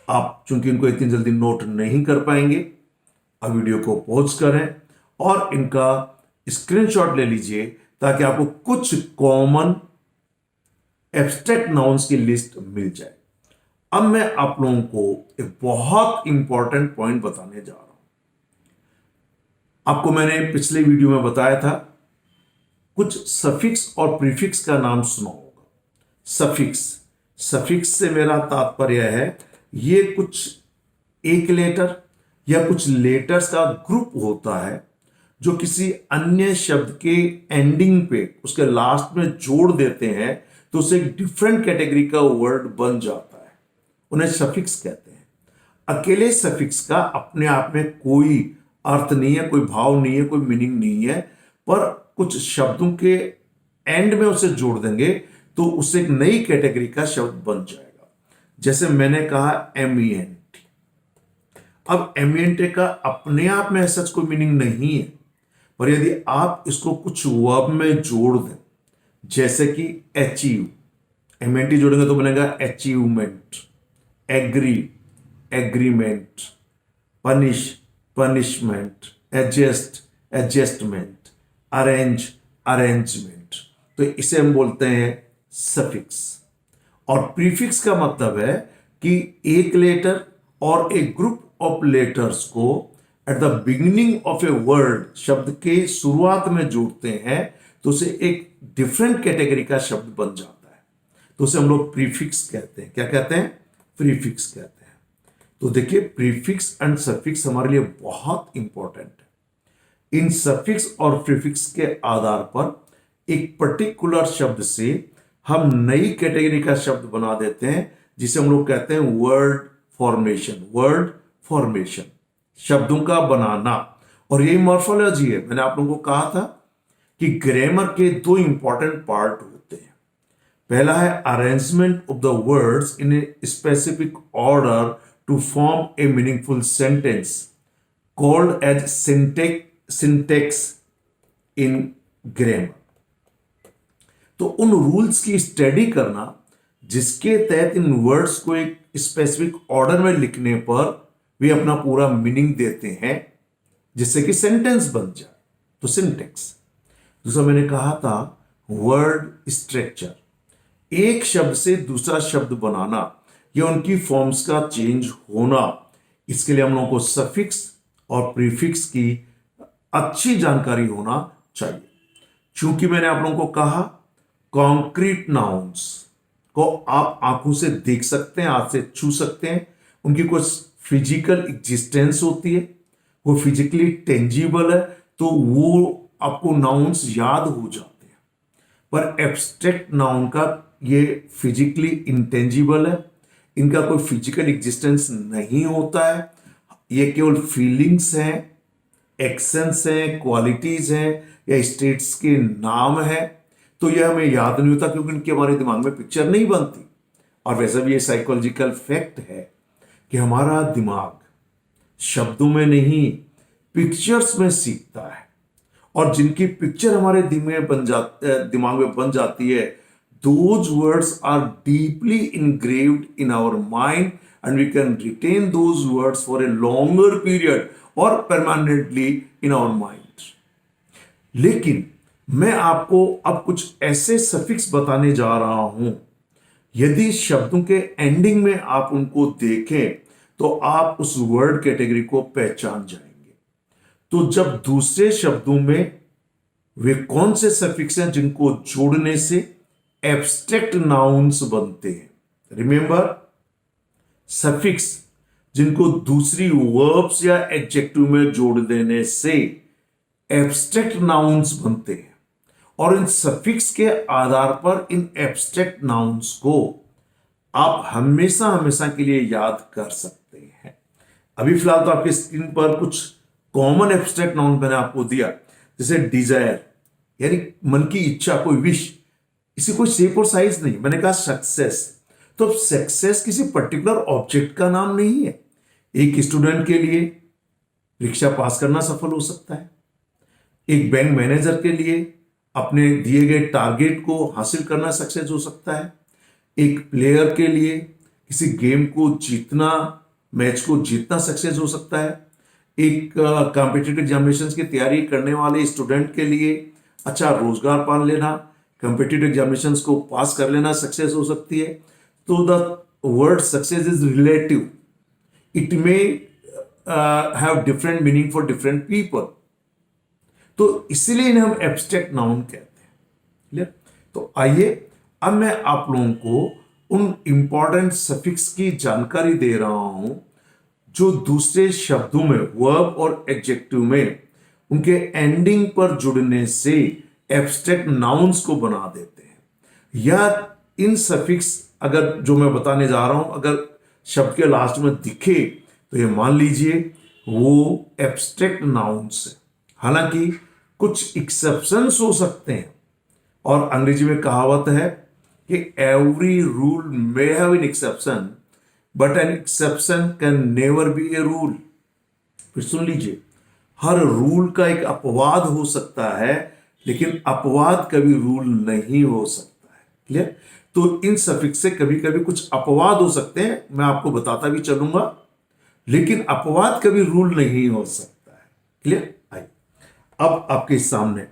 आप चूंकि इनको इतनी जल्दी नोट नहीं कर पाएंगे, अब वीडियो को पॉज करें और इनका स्क्रीनशॉट ले लीजिए ताकि आपको कुछ कॉमन एब्स्ट्रैक्ट नाउन्स की लिस्ट मिल जाए। अब मैं आप लोगों को एक बहुत इंपॉर्टेंट पॉइंट बताने जा रहा हूं। आपको मैंने पिछले वीडियो में बताया था कुछ सफिक्स और प्रीफिक्स का नाम सुना होगा। सफिक्स, सफिक्स से मेरा तात्पर्य है ये कुछ एक लेटर या कुछ लेटर्स का ग्रुप होता है जो किसी अन्य शब्द के एंडिंग पे उसके लास्ट में जोड़ देते हैं तो उसे एक डिफरेंट कैटेगरी का वर्ड बन जाता है, उन्हें सफिक्स कहते हैं। अकेले सफिक्स का अपने आप में कोई अर्थ नहीं है, कोई भाव नहीं है, कोई मीनिंग नहीं है, पर कुछ शब्दों के एंड में उसे जोड़ देंगे तो उससे एक नई कैटेगरी का शब्द बन जाएगा। जैसे मैंने कहा एमिएंट। अब एमिएंट का अपने आप में ऐसा कोई मीनिंग नहीं है, पर यदि आप इसको कुछ वर्ब में जोड़ दें, जैसे कि अचीव, एमिएंट जोड़ेंगे तो बनेगा achievement, agree, agreement, punish, punishment, adjust, adjustment, arrange, arrangement. तो इसे हम बोलते हैं सफिक्स। और प्रीफिक्स का मतलब है कि एक लेटर और एक ग्रुप ऑफ लेटर्स को at the beginning of a word, शब्द के शुरुआत में जोड़ते हैं तो उसे एक डिफरेंट कैटेगरी का शब्द बन जाता है, तो उसे हम लोग प्रीफिक्स कहते हैं। क्या कहते हैं? प्रीफिक्स कहते हैं। तो देखिए, प्रीफिक्स एंड सफिक्स हमारे लिए बहुत इंपॉर्टेंट है। इन सफिक्स और प्रीफिक्स के आधार पर एक पर्टिकुलर शब्द से हम नई कैटेगरी का शब्द बना देते हैं, जिसे हम लोग कहते हैं वर्ड फॉर्मेशन। वर्ड फॉर्मेशन, शब्दों का बनाना। और यही मॉर्फोलॉजी है। मैंने आप लोगों को कहा था कि ग्रामर के दो इंपॉर्टेंट पार्ट होते हैं। पहला है arrangement of the words in a specific order to form a meaningful sentence called as syntax in grammar. तो उन रूल्स की स्टडी करना जिसके तहत इन वर्ड्स को एक स्पेसिफिक ऑर्डर में लिखने पर वे अपना पूरा मीनिंग देते हैं, जिससे कि सेंटेंस बन जाए, तो सिंटेक्स। दूसरा मैंने कहा था वर्ड स्ट्रक्चर, एक शब्द से दूसरा शब्द बनाना या उनकी फॉर्म्स का चेंज होना। इसके लिए हम लोगों को सफिक्स और प्रीफिक्स की अच्छी जानकारी होना चाहिए। चूंकि मैंने आप लोगों को कहा कॉन्क्रीट नाउन्स को आप आंखों से देख सकते हैं, हाथ से छू सकते हैं, उनकी कुछ फिजिकल एग्जिस्टेंस होती है, वो फिजिकली टेंजिबल है, तो वो आपको नाउन्स याद हो जाते हैं। पर एब्स्ट्रैक्ट नाउन का ये फिजिकली इंटेंजिबल है, इनका कोई फिजिकल एग्जिस्टेंस नहीं होता है, ये केवल फीलिंग्स हैं, एक्शंस हैं, क्वालिटीज हैं या स्टेट्स के नाम है। तो यह हमें याद नहीं होता क्योंकि इनके हमारे दिमाग में पिक्चर नहीं बनती। और वैसे भी ये साइकोलॉजिकल फैक्ट है कि हमारा दिमाग शब्दों में नहीं पिक्चर्स में सीखता है, और जिनकी पिक्चर हमारे दिमाग में बन जाती है, those words are deeply engraved in our mind and we can retain those words for a longer period और परमानेंटली इन आवर माइंड। लेकिन मैं आपको अब कुछ ऐसे सफिक्स बताने जा रहा हूं, यदि शब्दों के एंडिंग में आप उनको देखें तो आप उस वर्ड कैटेगरी को पहचान जाएंगे। तो जब दूसरे शब्दों में वे कौन से सफिक्स हैं जिनको जोड़ने से एब्स्ट्रैक्ट नाउन्स बनते हैं, रिमेंबर, सफिक्स जिनको दूसरी वर्ब्स या एडजेक्टिव में जोड़ देने से एब्स्ट्रैक्ट नाउन्स बनते हैं, और इन सफिक्स के आधार पर इन एब्स्ट्रैक्ट नाउन्स को आप हमेशा हमेशा के लिए याद कर सकते हैं। अभी फिलहाल तो आपके स्क्रीन पर कुछ कॉमन एब्स्ट्रैक्ट नाउन मैंने आपको दिया, जैसे डिजायर यानी मन की इच्छा, कोई विश, इसी कोई शेप और साइज नहीं। मैंने कहा सक्सेस, तो सक्सेस किसी पर्टिकुलर ऑब्जेक्ट का नाम नहीं है। एक स्टूडेंट के लिए परीक्षा पास करना सफल हो सकता है, एक बैंक मैनेजर के लिए अपने दिए गए टारगेट को हासिल करना सक्सेस हो सकता है, एक प्लेयर के लिए किसी गेम को जीतना, मैच को जीतना सक्सेस हो सकता है, एक कॉम्पिटिटिव एग्जामिनेशंस की तैयारी करने वाले स्टूडेंट के लिए अच्छा रोजगार पा लेना, कॉम्पिटिटिव एग्जामिनेशंस को पास कर लेना सक्सेस हो सकती है। तो the word success is relative, it may have different meaning for different people, तो इसीलिए इन्हें हम एब्स्ट्रैक्ट नाउन कहते हैं। क्लियर? तो आइए अब मैं आप लोगों को उन इंपॉर्टेंट सफिक्स की जानकारी दे रहा हूं जो दूसरे शब्दों में, वर्ब और एडजेक्टिव में, उनके एंडिंग पर जुड़ने से एब्स्ट्रैक्ट नाउन्स को बना देते हैं। या इन सफिक्स अगर जो मैं बताने जा रहा हूं अगर शब्द के लास्ट में दिखे तो ये मान लीजिए वो एब्स्ट्रैक्ट नाउन्स है। हालांकि कुछ एक्सेप्शंस हो सकते हैं, और अंग्रेजी में कहावत है कि every rule may have an exception but an exception can never be a rule. फिर सुन लीजिए, हर रूल का एक अपवाद हो सकता है लेकिन अपवाद कभी रूल नहीं हो सकता है। क्लियर? तो इन सफिक्स से कभी कभी कुछ अपवाद हो सकते हैं, मैं आपको बताता भी चलूंगा, लेकिन अपवाद कभी रूल नहीं हो सकता है। क्लियर? आइए अब आपके सामने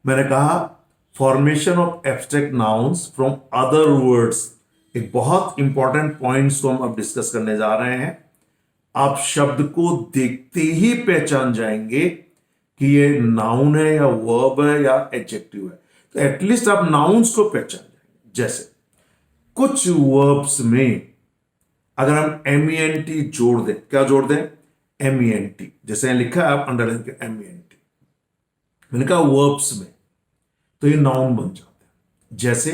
मैंने कहा formation of abstract nouns from other words, एक बहुत इंपॉर्टेंट पॉइंट्स को हम अब डिस्कस करने जा रहे हैं। आप शब्द को देखते ही पहचान जाएंगे कि ये नाउन है या वर्ब है या एडजेक्टिव है। तो एटलीस्ट आप नाउन्स को पहचान जाएंगे। जैसे कुछ वर्ब्स में अगर हम MENT जोड़ दें, क्या जोड़ दें? MENT, जैसे लिखा है आप अंडरलाइन के MENT, मैंने कहा वर्ब्स में, तो ये नाउन बन जाते हैं। जैसे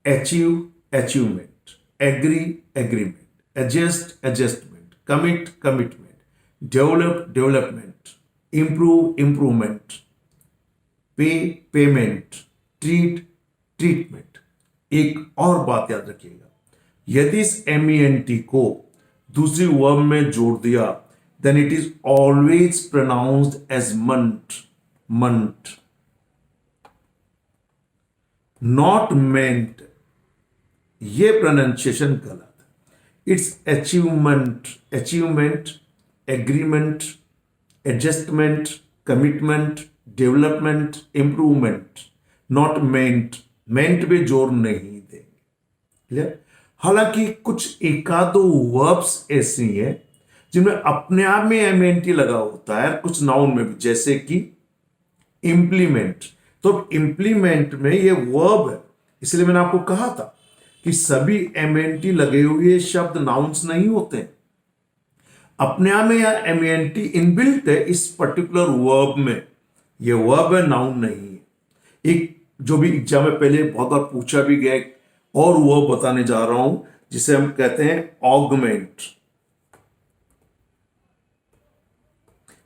achieve, achievement, agree, agreement, adjust, adjustment, commit, commitment, develop, development, improve, improvement, pay, payment, treat, treatment. एक और बात याद रखिएगा, यदि इस MENT को दूसरी वर्ब में जोड़ दिया then it is always pronounced as month, month, not ment. ये प्रोनाउंसिएशन गलत है। It's achievement, achievement, agreement, adjustment, commitment, development, improvement, not ment. Ment पे जोर नहीं देंगे। क्लियर? हालांकि कुछ एकादो वर्ब्स ऐसी हैं जिनमें अपने आप में MENT लगा होता है, कुछ नाउन में भी, जैसे कि इंप्लीमेंट। तो इंप्लीमेंट में ये वर्ब है, इसलिए मैंने आपको कहा था कि सभी MENT लगे हुए शब्द नाउन्स नहीं होते, अपने आप में या MENT इनबिल्ट है इस पर्टिकुलर वर्ब में। ये वर्ब है, नाउन नहीं है। एक जो भी एग्जाम में पहले बहुत बार पूछा भी गया और वर्ब बताने जा रहा हूं जिसे हम कहते हैं ऑगमेंट।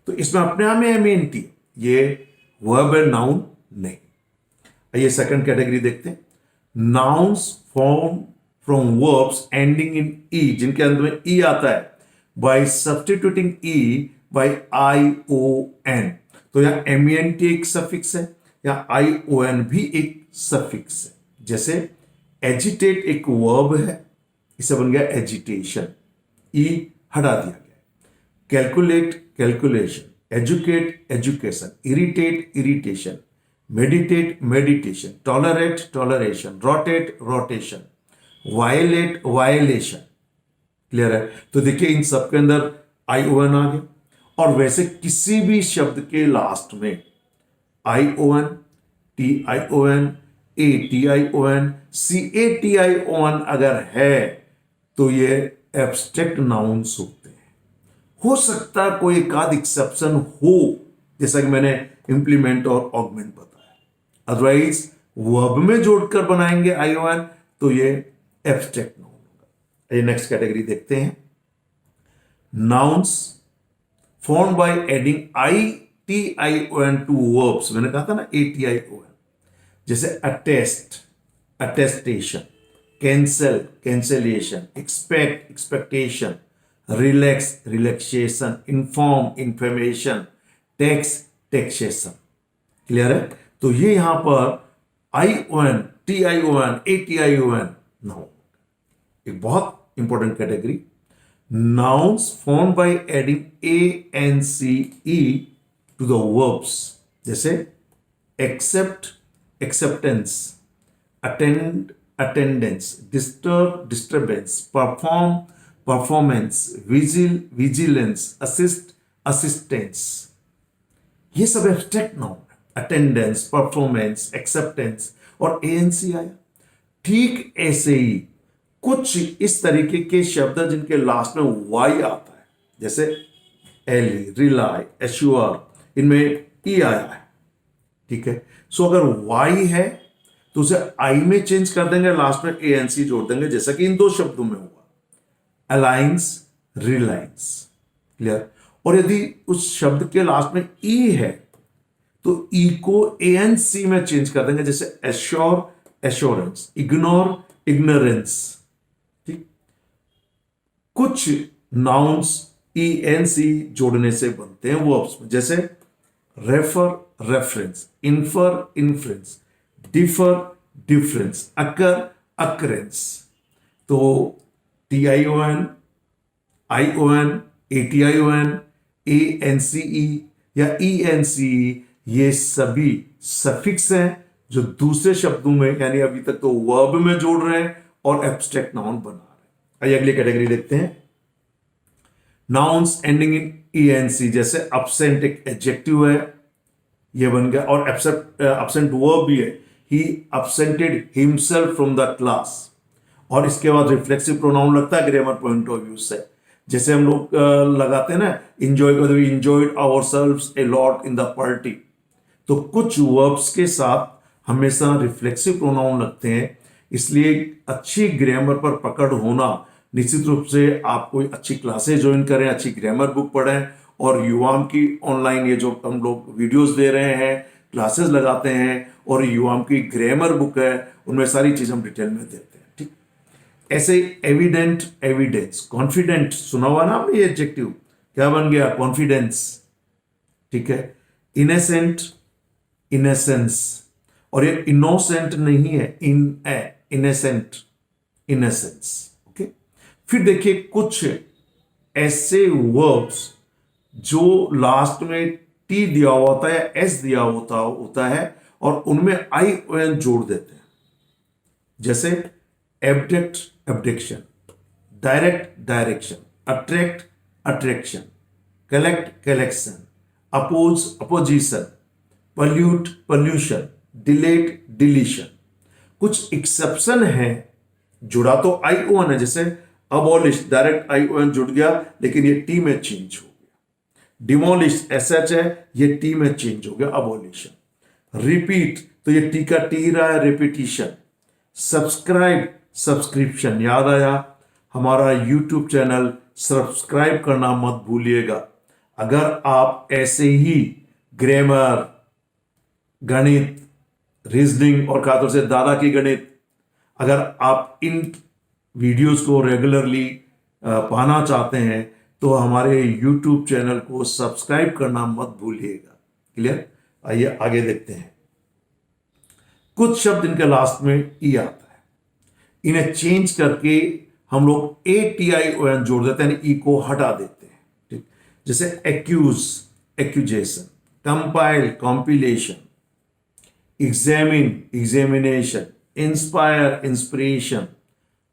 तो इसमें अपने आप में MENT, ये वर्ब है, नाउन नहीं। आइए सेकंड कैटेगरी देखते हैं, nouns form from verbs ending in E, जिनके अंत में ई आता है, by substituting E by ION। तो यहां MENT एक सफिक्स है या ION भी एक सफिक्स है। जैसे एजिटेट एक वर्ब है, इसे बन गया एजिटेशन, ई हटा दिया गया। Calculate, calculation, educate, education, irritate, irritation, meditate, meditation, tolerate, toleration, rotate, rotation, violate, violation. Clear है? तो देखिए इन सब के अंदर ION आ गया। और वैसे किसी भी शब्द के लास्ट में ION, TION, ATION, CATION अगर है तो ये एब्स्ट्रैक्ट नाउन्स होते हैं। हो सकता है कोई एक आध एक्सेप्शन हो, जैसा कि मैंने इंप्लीमेंट और ऑगमेंट बताया, अदरवाइज वर्ब में जोड़कर बनाएंगे ION तो ये एब्स्ट्रैक्ट नाउन होगा। ये नेक्स्ट कैटेगरी देखते हैं, nouns formed by adding ITION to verbs. मैंने कहा था ना ATION, जैसे attest, attestation, cancel, cancellation, expect, expectation, relax, relaxation, inform, information, tax, taxation. Clear है? तो ये यहां पर ION, TION, ATION नाउन, एक बहुत important category. nouns formed by adding a n c e to the verbs, जैसे accept, acceptance, attend, attendance, disturb, disturbance, perform, performance, vigil, vigilance, assist, assistance. ये सब एब्स्ट्रैक्ट नाउन है। Attendance, performance, acceptance और ANC आया। ठीक ऐसे ही कुछ इस तरीके के शब्द हैं जिनके लास्ट में वाई आता है, जैसे एली, रिलाई, एश्योर, इनमें ई आया है। ठीक है, सो अगर वाई है तो उसे आई में चेंज कर देंगे, लास्ट में एएनसी जोड़ देंगे, जैसा कि इन दो शब्दों में हुआ, अलायंस, रिलायंस। क्लियर। और यदि उस शब्द के लास्ट में ई है तो ई को एएनसी में चेंज कर देंगे, जैसे एश्योर, एश्योरेंस, इग्नोर, इग्नोरेंस। ठीक। कुछ नाउन्स ईएनसी जोड़ने से बनते हैं वर्ब्स में, जैसे refer, reference, infer, inference, differ, difference, occur, occurrence. तो TION, ION, ATION, ANCE या ENCE, ये सभी सफिक्स हैं जो दूसरे शब्दों में, यानी अभी तक तो वर्ब में जोड़ रहे हैं और एब्स्ट्रैक्ट नाउन बना रहे हैं। आइए अगली कैटेगरी देखते हैं, नाउन्स एंडिंग इन ENC, जैसे अब्सेंट एक एडजेक्टिव है, ये बन गया, और अब्सेंट वर्ब भी है, ही अब्सेंटेड हिमसेल्फ फ्रॉम द क्लास। और इसके बाद रिफ्लेक्सिव प्रोनाउन लगता है ग्रामर पॉइंट ऑफ व्यू से, जैसे हम लोग लगाते हैं ना, इंजॉय कर, we enjoyed ourselves a lot in the party. तो कुछ वर्ब्स के साथ हमेशा रिफ्लेक्सिव प्रोनाउन लगते हैं, इसलिए अच्छी ग्रामर पर पकड़ होना, निश्चित रूप से आप कोई अच्छी क्लासेस ज्वाइन करें, अच्छी ग्रामर बुक पढ़ें, और युवाम की ऑनलाइन ये जो हम लोग वीडियोस दे रहे हैं, क्लासेस लगाते हैं, और युवाम की ग्रामर बुक है, उनमें सारी चीज हम डिटेल में देते हैं। ठीक। ऐसे एविडेंट, एविडेंस, कॉन्फिडेंट, सुना हुआ ना आपने ये एडजेक्टिव, क्या बन गया, कॉन्फिडेंस। ठीक है। इनेसेंट, इनेसेंस, और ये इनोसेंट नहीं है, इनेसेंट, इनेसेंस। ओके। फिर देखिए कुछ ऐसे वर्ब्स जो लास्ट में टी दिया होता है या एस दिया होता है और उनमें ION जोड़ देते हैं, जैसे abduct, abduction, direct, direction, attract, attraction, collect, collection, oppose, opposition, pollute, pollution, delete, deletion. कुछ एक्सेप्शन है, जुड़ा तो ION है, जैसे अबॉलिश, डायरेक्ट ION जुड़ गया लेकिन ये टी में चेंज हो गया। डिमोलिश SH है, ये टी में चेंज हो गया, अबॉलिशन। रिपीट, तो ये टी का टी रहा है, रिपीटिशन। Subscribe, subscription. याद आया, हमारा YouTube चैनल सब्सक्राइब करना मत भूलिएगा। अगर आप ऐसे ही ग्रामर, गणित, रीजनिंग और खासतौर से दादा की गणित, अगर आप इन वीडियोस को रेगुलरली पाना चाहते हैं तो हमारे YouTube चैनल को सब्सक्राइब करना मत भूलिएगा। क्लियर। आइए आगे देखते हैं। कुछ शब्द इनके लास्ट में ई आता है, इन्हें चेंज करके हम लोग ATION जोड़ देते हैं, ई को हटा देते हैं। ठीक। जैसे accuse, accusation, compile, compilation, examine, examination, inspire, inspiration,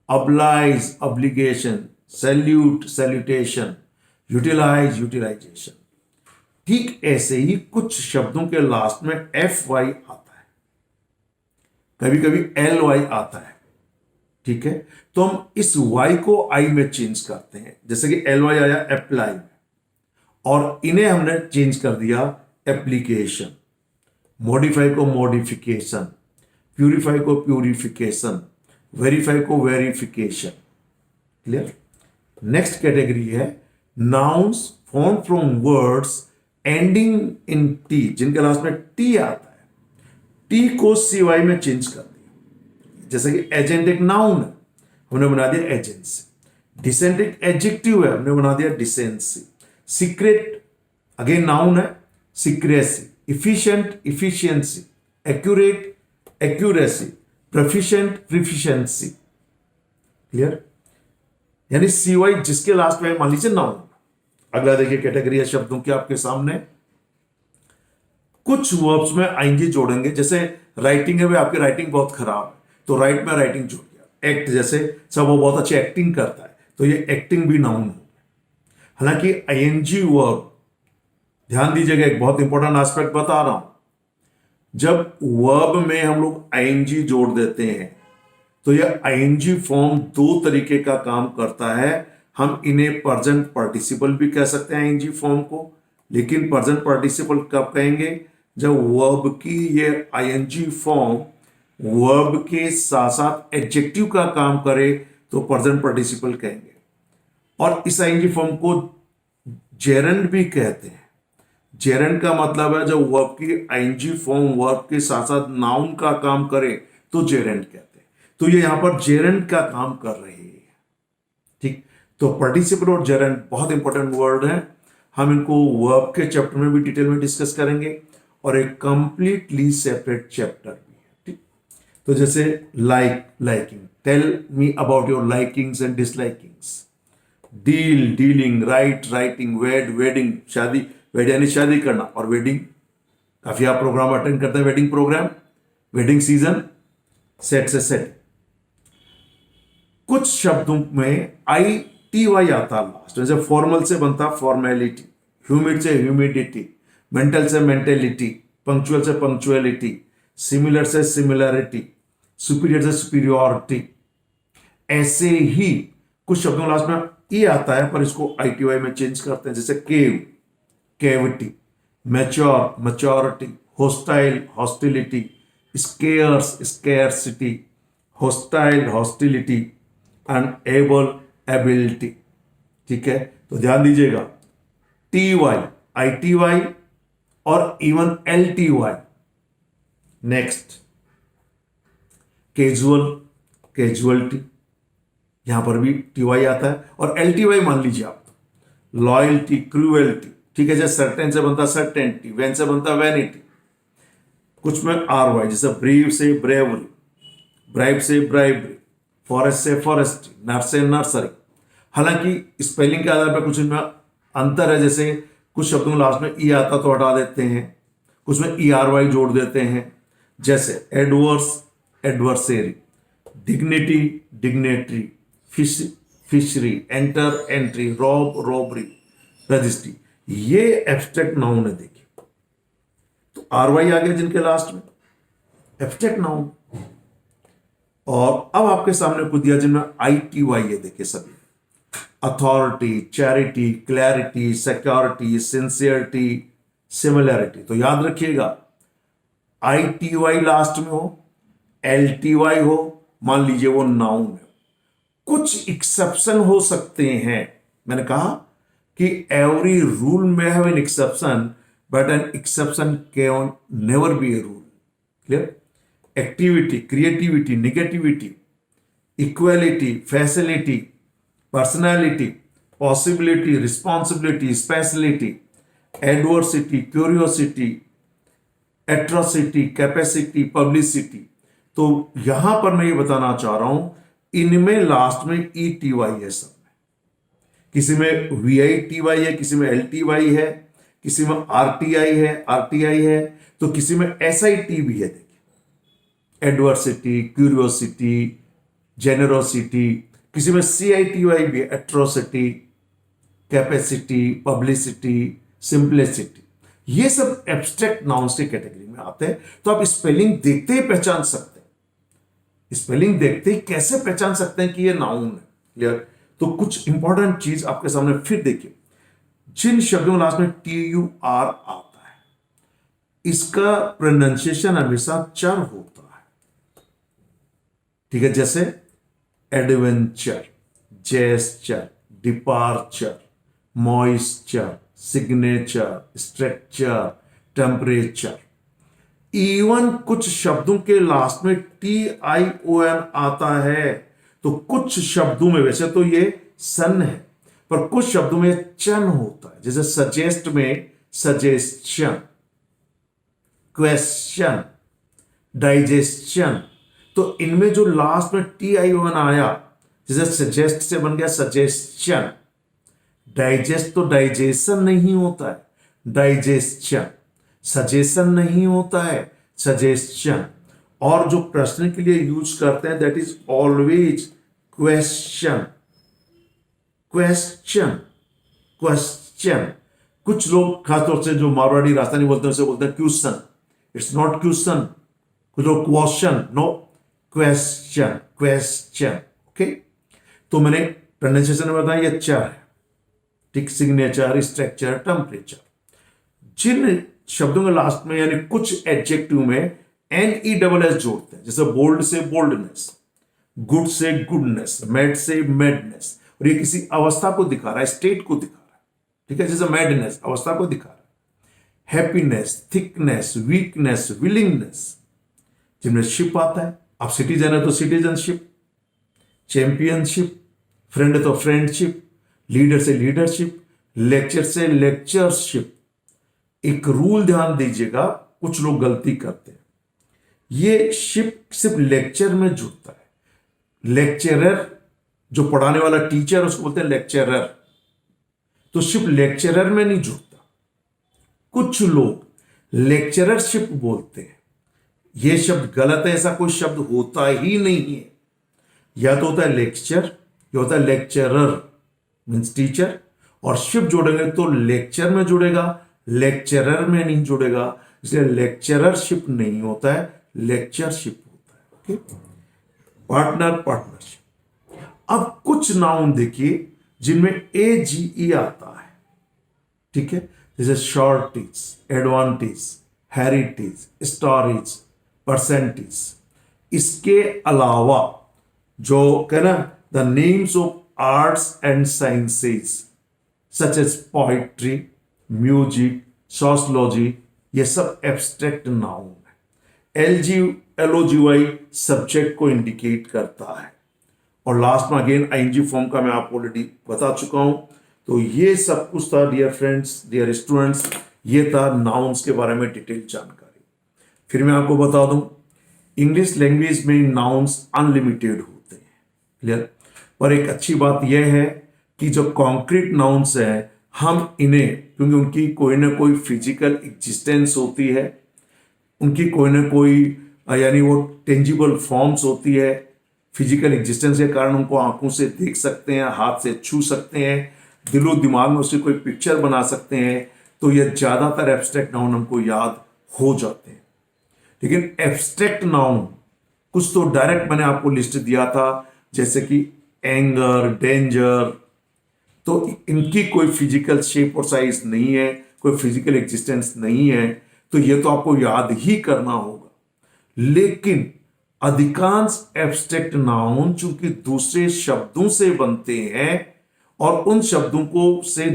oblige, obligation, salute, salutation, utilise, utilisation. ठीक ऐसे ही कुछ शब्दों के लास्ट में FY आता है, कभी कभी LY आता है। ठीक है, तो हम इस Y को I में चेंज करते हैं, जैसे कि LY आया अप्लाई में, और इन्हें हमने चेंज कर दिया एप्लीकेशन। मॉडिफाई को मॉडिफिकेशन, प्यूरिफाई को प्यूरिफिकेशन, वेरीफाई को वेरिफिकेशन। क्लियर। नेक्स्ट कैटेगरी है nouns form from words ending in T, जिनके लास्ट में टी आता है, टी को CY में चेंज कर दिया। जैसे कि एजेंट एक नाउन है, हमने बना दिया एजेंसी। डिसेंट एक एडजेक्टिव है, हमने बना दिया डिसेंसी। सीक्रेट अगेन नाउन है, secrecy. Efficient, efficiency. Accurate, accuracy. Proficient, proficiency. Clear. यानी CY जिसके लास्ट में मान लीजिए नाउन। अगला देखिए कैटेगरी है शब्दों की आपके सामने। कुछ वर्ब्स में आईएनजी जोड़ेंगे, जैसे राइटिंग है, भाई आपकी राइटिंग बहुत खराब है तो राइट में राइटिंग जुड़ गया। एक्ट, जैसे सब वो बहुत अच्छी एक्टिंग करता है तो ये एक्टिंग भी नाउन हो। हालांकि आईएनजी वर्ब, ध्यान दीजिएगा, एक बहुत इंपॉर्टेंट एस्पेक्ट बता रहा हूं। जब वर्ब में हम लोग आईएनजी जोड़ देते हैं तो यह आईएनजी फॉर्म दो तरीके का काम करता है। हम इन्हें प्रेजेंट पार्टिसिपल भी कह सकते हैं आईएनजी फॉर्म को, लेकिन प्रेजेंट पार्टिसिपल कब कहेंगे? जब वर्ब की ये आईएनजी फॉर्म वर्ब के साथ साथ एडजेक्टिव का काम करे तो प्रेजेंट पार्टिसिपल कहेंगे। और इस आईएनजी फॉर्म को जेरेंड भी कहते हैं। जेरेंड का मतलब है जब वर्ब की आईएनजी फॉर्म वर्ब के साथ साथ नाउन का काम करे तो जेरेंड कहते हैं। तो ये यहां पर जेरेंड का काम कर रहे हैं। ठीक, तो पार्टिसिपल और जेरेंड बहुत इंपॉर्टेंट वर्ड है। हम इनको वर्ब के चैप्टर में भी डिटेल में डिस्कस करेंगे और एक कंप्लीटली सेपरेट चैप्टर भी है। ठीक, तो जैसे like, liking, tell me about your likings and dislikings. Deal, dealing, write, writing, wed, wedding, शादी, वेड यानी शादी करना, और वेडिंग, काफी आप प्रोग्राम अटेंड करते हैं, wedding programme, wedding season, set से सेट। कुछ शब्दों में ITY आता है लास्ट, जैसे फॉर्मल से बनता फॉर्मेलिटी, ह्यूमिड से ह्यूमिडिटी, मेंटल से मेंटेलिटी, पंक्चुअल से पंक्चुअलिटी, सिमिलर से सिमिलरिटी, सुपीरियर से सुपीरियरिटी। ऐसे ही कुछ शब्दों लास्ट में ई आता है पर इसको ITY में चेंज करते हैं, जैसे cave, cavity, mature, maturity, hostile, hostility, scarce, scarcity, hostile, hostility, unable, ability. ठीक है, तो ध्यान दीजिएगा, TY, ITY और even LTY। Next, casual, casualty, यहां पर भी TY आता है। और LTY मान लीजिए आप, लॉयल्टी, क्रूएल्टी। ठीक है, जैसे सर्टेन से बनता सर्टेनिटी, वैन से बनता वैनिटी। कुछ में RY, जैसे ब्रीव से ब्रेवरी, ब्राइब से ब्राइबरी, फॉरेस्ट से फॉरेस्ट्री, नर्स से नर्सरी। हालांकि स्पेलिंग के आधार पर कुछ इनमें अंतर है, जैसे कुछ शब्दों में लास्ट में ई आता तो हटा देते हैं, कुछ में ERY जोड़ देते हैं, जैसे adverse, adversary, dignity, dignitary, fish, fishery, enter, entry, rob, robbery, registry. ये एब्स्ट्रैक्ट नाउन है। देखिए, तो RY आ गया जिनके लास्ट में, एब्स्ट्रैक्ट नाउन। और अब आपके सामने कुछ दिया जिनमें ITY है। देखिए सभी, authority, charity, clarity, security, sincerity, similarity. तो याद रखिएगा, ITY लास्ट में हो, LTY हो, मान लीजिए वो नाउन है। कुछ एक्सेप्शन हो सकते हैं। मैंने कहा कि एवरी रूल में have an exception, but an exception can never be a rule. Clear? Activity, creativity, negativity, equality, facility, personality, possibility, responsibility, speciality, adversity, curiosity, atrocity, capacity, publicity. तो यहां पर मैं ये बताना चाह रहा हूं, इनमें लास्ट में ETY है सब में। किसी में VITY है, किसी में LTY है, किसी में RTI है, तो किसी में SIT भी है। देखिए, एडवर्सिटी, क्यूरियोसिटी, जेनरोसिटी, किसी में CITY भी है, एट्रोसिटी, कैपेसिटी, पब्लिसिटी, सिंप्लिसिटी। ये सब एब्स्ट्रैक्ट नाउन्स की कैटेगरी में आते हैं। तो आप स्पेलिंग देखते ही पहचान सकते हैं, स्पेलिंग देखते ही कैसे पहचान सकते हैं कि ये नाउन है। क्लियर? तो कुछ इंपॉर्टेंट चीज आपके सामने फिर देखिए, जिन शब्दों लास्ट में TUR आता है, इसका प्रोनाउंसिएशन हमेशा चर होता है। ठीक है, जैसे adventure, gesture, departure, moisture, signature, structure, temperature. Even कुछ शब्दों के लास्ट में TION आता है। तो कुछ शब्दों में, वैसे तो ये सन है, पर कुछ शब्दों में चन होता है, जैसे सजेस्ट में सजेस्शन, क्वेश्चन, डाइजेशन। तो इनमें जो लास्ट में TION आया, जैसे सजेस्ट से बन गया सजेशन। डाइजेस्ट तो डाइजेशन नहीं होता है, डाइजेशन। सजेशन नहीं होता है, सजेशन। और जो प्रश्न के लिए यूज करते हैं that is always question, question, question. कुछ लोग खासतौर से जो मारवाड़ी राजस्थानी बोलते हैं उसे बोलते हैं क्वेश्चन। It's not question. कुछ लोग question, no, question, question. Okay, तो मैंने प्रोनाउंसिएशन में बताया ये चार है, ठीक, सिग्नेचर, स्ट्रक्चर, टेम्परेचर। जिन शब्दों के लास्ट में यानी कुछ एडजेक्टिव में NESS जोड़ते हैं, जैसे बोल्ड से बोल्डनेस, गुड से गुडनेस, मैड से मैडनेस, और ये किसी अवस्था को दिखा रहा है, स्टेट को दिखा रहा है, ठीक है, जैसे मैडनेस अवस्था को दिखा रहा है। हैप्पीनेस, थिकनेस, वीकनेस, विलिंगनेस, जिनमें शिप आता है। आप सिटीजन है तो सिटीजनशिप, चैंपियनशिप, फ्रेंड है तो फ्रेंडशिप, लीडर से लीडरशिप, लेक्चर से लेक्चरशिप। एक रूल ध्यान दीजिएगा, कुछ लोग गलती करते हैं, ये शिप सिर्फ लेक्चर में जुड़ता है। लेक्चरर जो पढ़ाने वाला टीचर उसको बोलते हैं लेक्चरर, तो शिप लेक्चरर में नहीं जुड़ता। कुछ लोग लेक्चररशिप बोलते हैं, यह शब्द गलत है, ऐसा कोई शब्द होता ही नहीं है। या तो होता है लेक्चर या होता है लेक्चरर, मीन्स टीचर, और शिप जोड़ेंगे तो लेक्चर में जुड़ेगा, लेक्चरर में नहीं जुड़ेगा, इसलिए लेक्चररशिप नहीं होता है, लेक्चरशिप होता है। Okay, partner, partnership. अब कुछ नाउन देखिए जिनमें AGE आता है, ठीक है, जैसे shortage, advantage, heritage, storage, percentage. इसके अलावा जो कहना the names of arts and sciences such as poetry, music, sociology, ये सब एब्स्ट्रैक्ट नाउन है। LOGY सब्जेक्ट को इंडिकेट करता है, और लास्ट में अगेन ING फॉर्म का मैं आपको ऑलरेडी बता चुका हूं। तो ये सब कुछ था डियर फ्रेंड्स, डियर स्टूडेंट्स, ये था नाउन्स के बारे में डिटेल जानकारी। फिर मैं आपको बता दूं, इंग्लिश लैंग्वेज में नाउन्स अनलिमिटेड होते हैं, क्लियर। पर एक अच्छी बात यह है कि जो कॉन्क्रीट नाउन्स हैं, हम इन्हें, क्योंकि उनकी कोई ना कोई फिजिकल एग्जिस्टेंस होती है, उनकी कोई ना कोई यानी वो टेंजिबल फॉर्म्स होती है, फिजिकल एग्जिस्टेंस के कारण उनको आंखों से देख सकते हैं, हाथ से छू सकते हैं, दिलो दिमाग में उसकी कोई पिक्चर बना सकते हैं, तो ये ज्यादातर एब्स्ट्रैक्ट नाउन हमको याद हो जाते हैं। लेकिन एब्स्ट्रैक्ट नाउन कुछ तो डायरेक्ट मैंने आपको लिस्ट दिया था, जैसे कि एंगर, डेंजर, तो इनकी कोई फिजिकल शेप और साइज नहीं है, कोई फिजिकल एग्जिस्टेंस नहीं है, तो ये तो आपको याद ही करना होगा। लेकिन अधिकांश एब्स्ट्रैक्ट नाउन चूंकि दूसरे शब्दों से बनते हैं, और उन शब्दों को से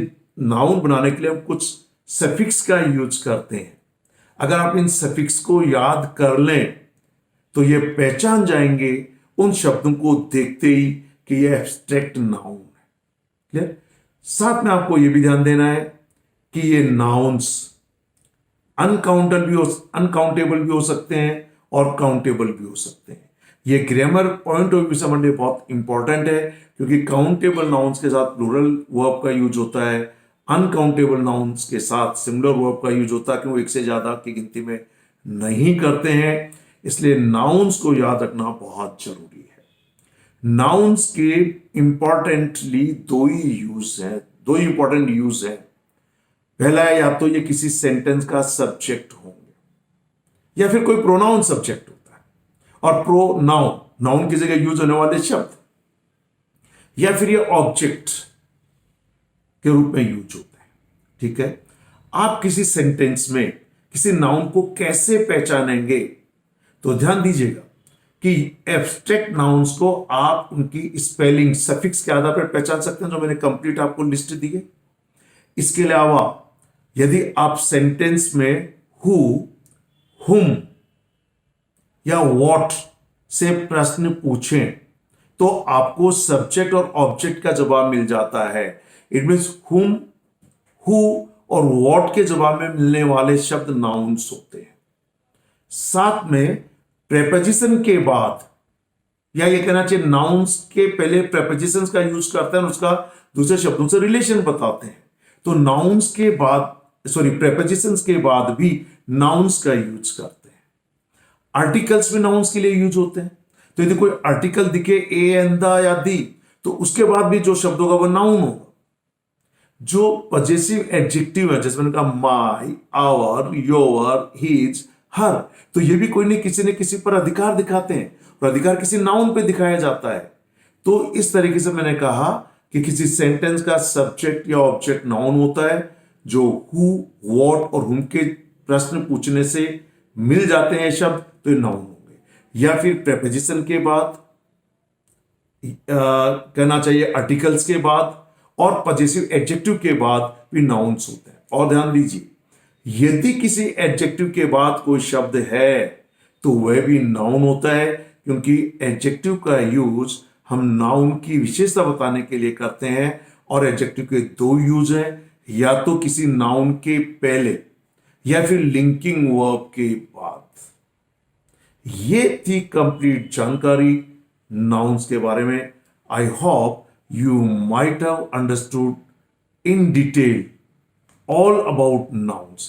नाउन बनाने के लिए हम कुछ सफिक्स का यूज करते हैं। अगर आप इन सफिक्स को याद कर लें तो ये पहचान जाएंगे उन शब्दों को देखते ही कि ये एब्स्ट्रैक्ट नाउन है, क्लियर। साथ में आपको यह भी ध्यान देना है कि ये नाउन्स अनकाउंटेबल भी हो सकते हैं और काउंटेबल भी हो सकते हैं। ये ग्रामर पॉइंट ऑफ व्यू से हमारे लिए बहुत इंपॉर्टेंट है, क्योंकि काउंटेबल नाउन्स के साथ प्लूरल वर्ब का यूज होता है, अनकाउंटेबल नाउन्स के साथ सिंगुलर वर्ब का यूज होता है, क्योंकि एक से ज्यादा की गिनती में नहीं करते हैं। इसलिए नाउन्स को याद रखना बहुत जरूरी है। नाउन्स के इंपॉर्टेंटली दो ही यूज है, दो ही इंपॉर्टेंट यूज है। पहला है, या तो ये किसी सेंटेंस का सब्जेक्ट होंगे या फिर कोई प्रोनाउन सब्जेक्ट होता है, और प्रोनाउन नाउन की जगह यूज होने वाले शब्द, या फिर ये ऑब्जेक्ट के रूप में यूज होता है, ठीक है। आप किसी सेंटेंस में किसी नाउन को कैसे पहचानेंगे, तो ध्यान दीजिएगा कि एब्स्ट्रैक्ट नाउन्स को आप उनकी स्पेलिंग सफिक्स के आधार पर पहचान सकते हैं, जो मैंने कंप्लीट आपको लिस्ट दी है। इसके अलावा यदि आप सेंटेंस में हु, हुम या व्हाट से प्रश्न पूछें तो आपको सब्जेक्ट और ऑब्जेक्ट का जवाब मिल जाता है। इट मीन्स हुम, हु और व्हाट के जवाब में मिलने वाले शब्द नाउन्स होते हैं। साथ में प्रेपोजिशन के बाद या ये कहना चाहिए नाउन्स के पहले प्रेपोजिशंस का यूज करते हैं और उसका दूसरे शब्दों से रिलेशन बताते हैं। तो नाउन्स के बाद प्रेपोजिशंस के बाद भी नाउन्स का यूज करते हैं। आर्टिकल्स भी नाउन्स के लिए यूज होते हैं। तो यदि कोई आर्टिकल दिखे ए एंड द या दी, तो उसके बाद भी जो शब्द होगा वो नाउन होगा। जो पजेसिव एडजेक्टिव है, जैसे मैंने कहा माई, आवर, योर, हिज, हर, तो ये भी कोई नहीं किसी ने किसी पर अधिकार दिखाते हैं और अधिकार किसी नाउन पे दिखाया जाता है। तो इस तरीके से मैंने कहा कि किसी सेंटेंस का सब्जेक्ट या ऑब्जेक्ट नाउन होता है, जो हु, व्हाट और हुम के प्रश्न पूछने से मिल जाते हैं शब्द, तो ये नाउन होंगे। या फिर प्रेपोजिशन के बाद कहना चाहिए आर्टिकल्स के बाद और पजेसिव एडजेक्टिव के बाद भी नाउन्स होते हैं। और ध्यान दीजिए, यदि किसी एडजेक्टिव के बाद कोई शब्द है तो वह भी नाउन होता है, क्योंकि एडजेक्टिव का यूज हम नाउन की विशेषता बताने के लिए करते हैं। और एडजेक्टिव के दो यूज हैं, या तो किसी नाउन के पहले या फिर लिंकिंग वर्ब के बाद। ये थी कंप्लीट जानकारी नाउन्स के बारे में। I hope you might have understood in detail all about nouns.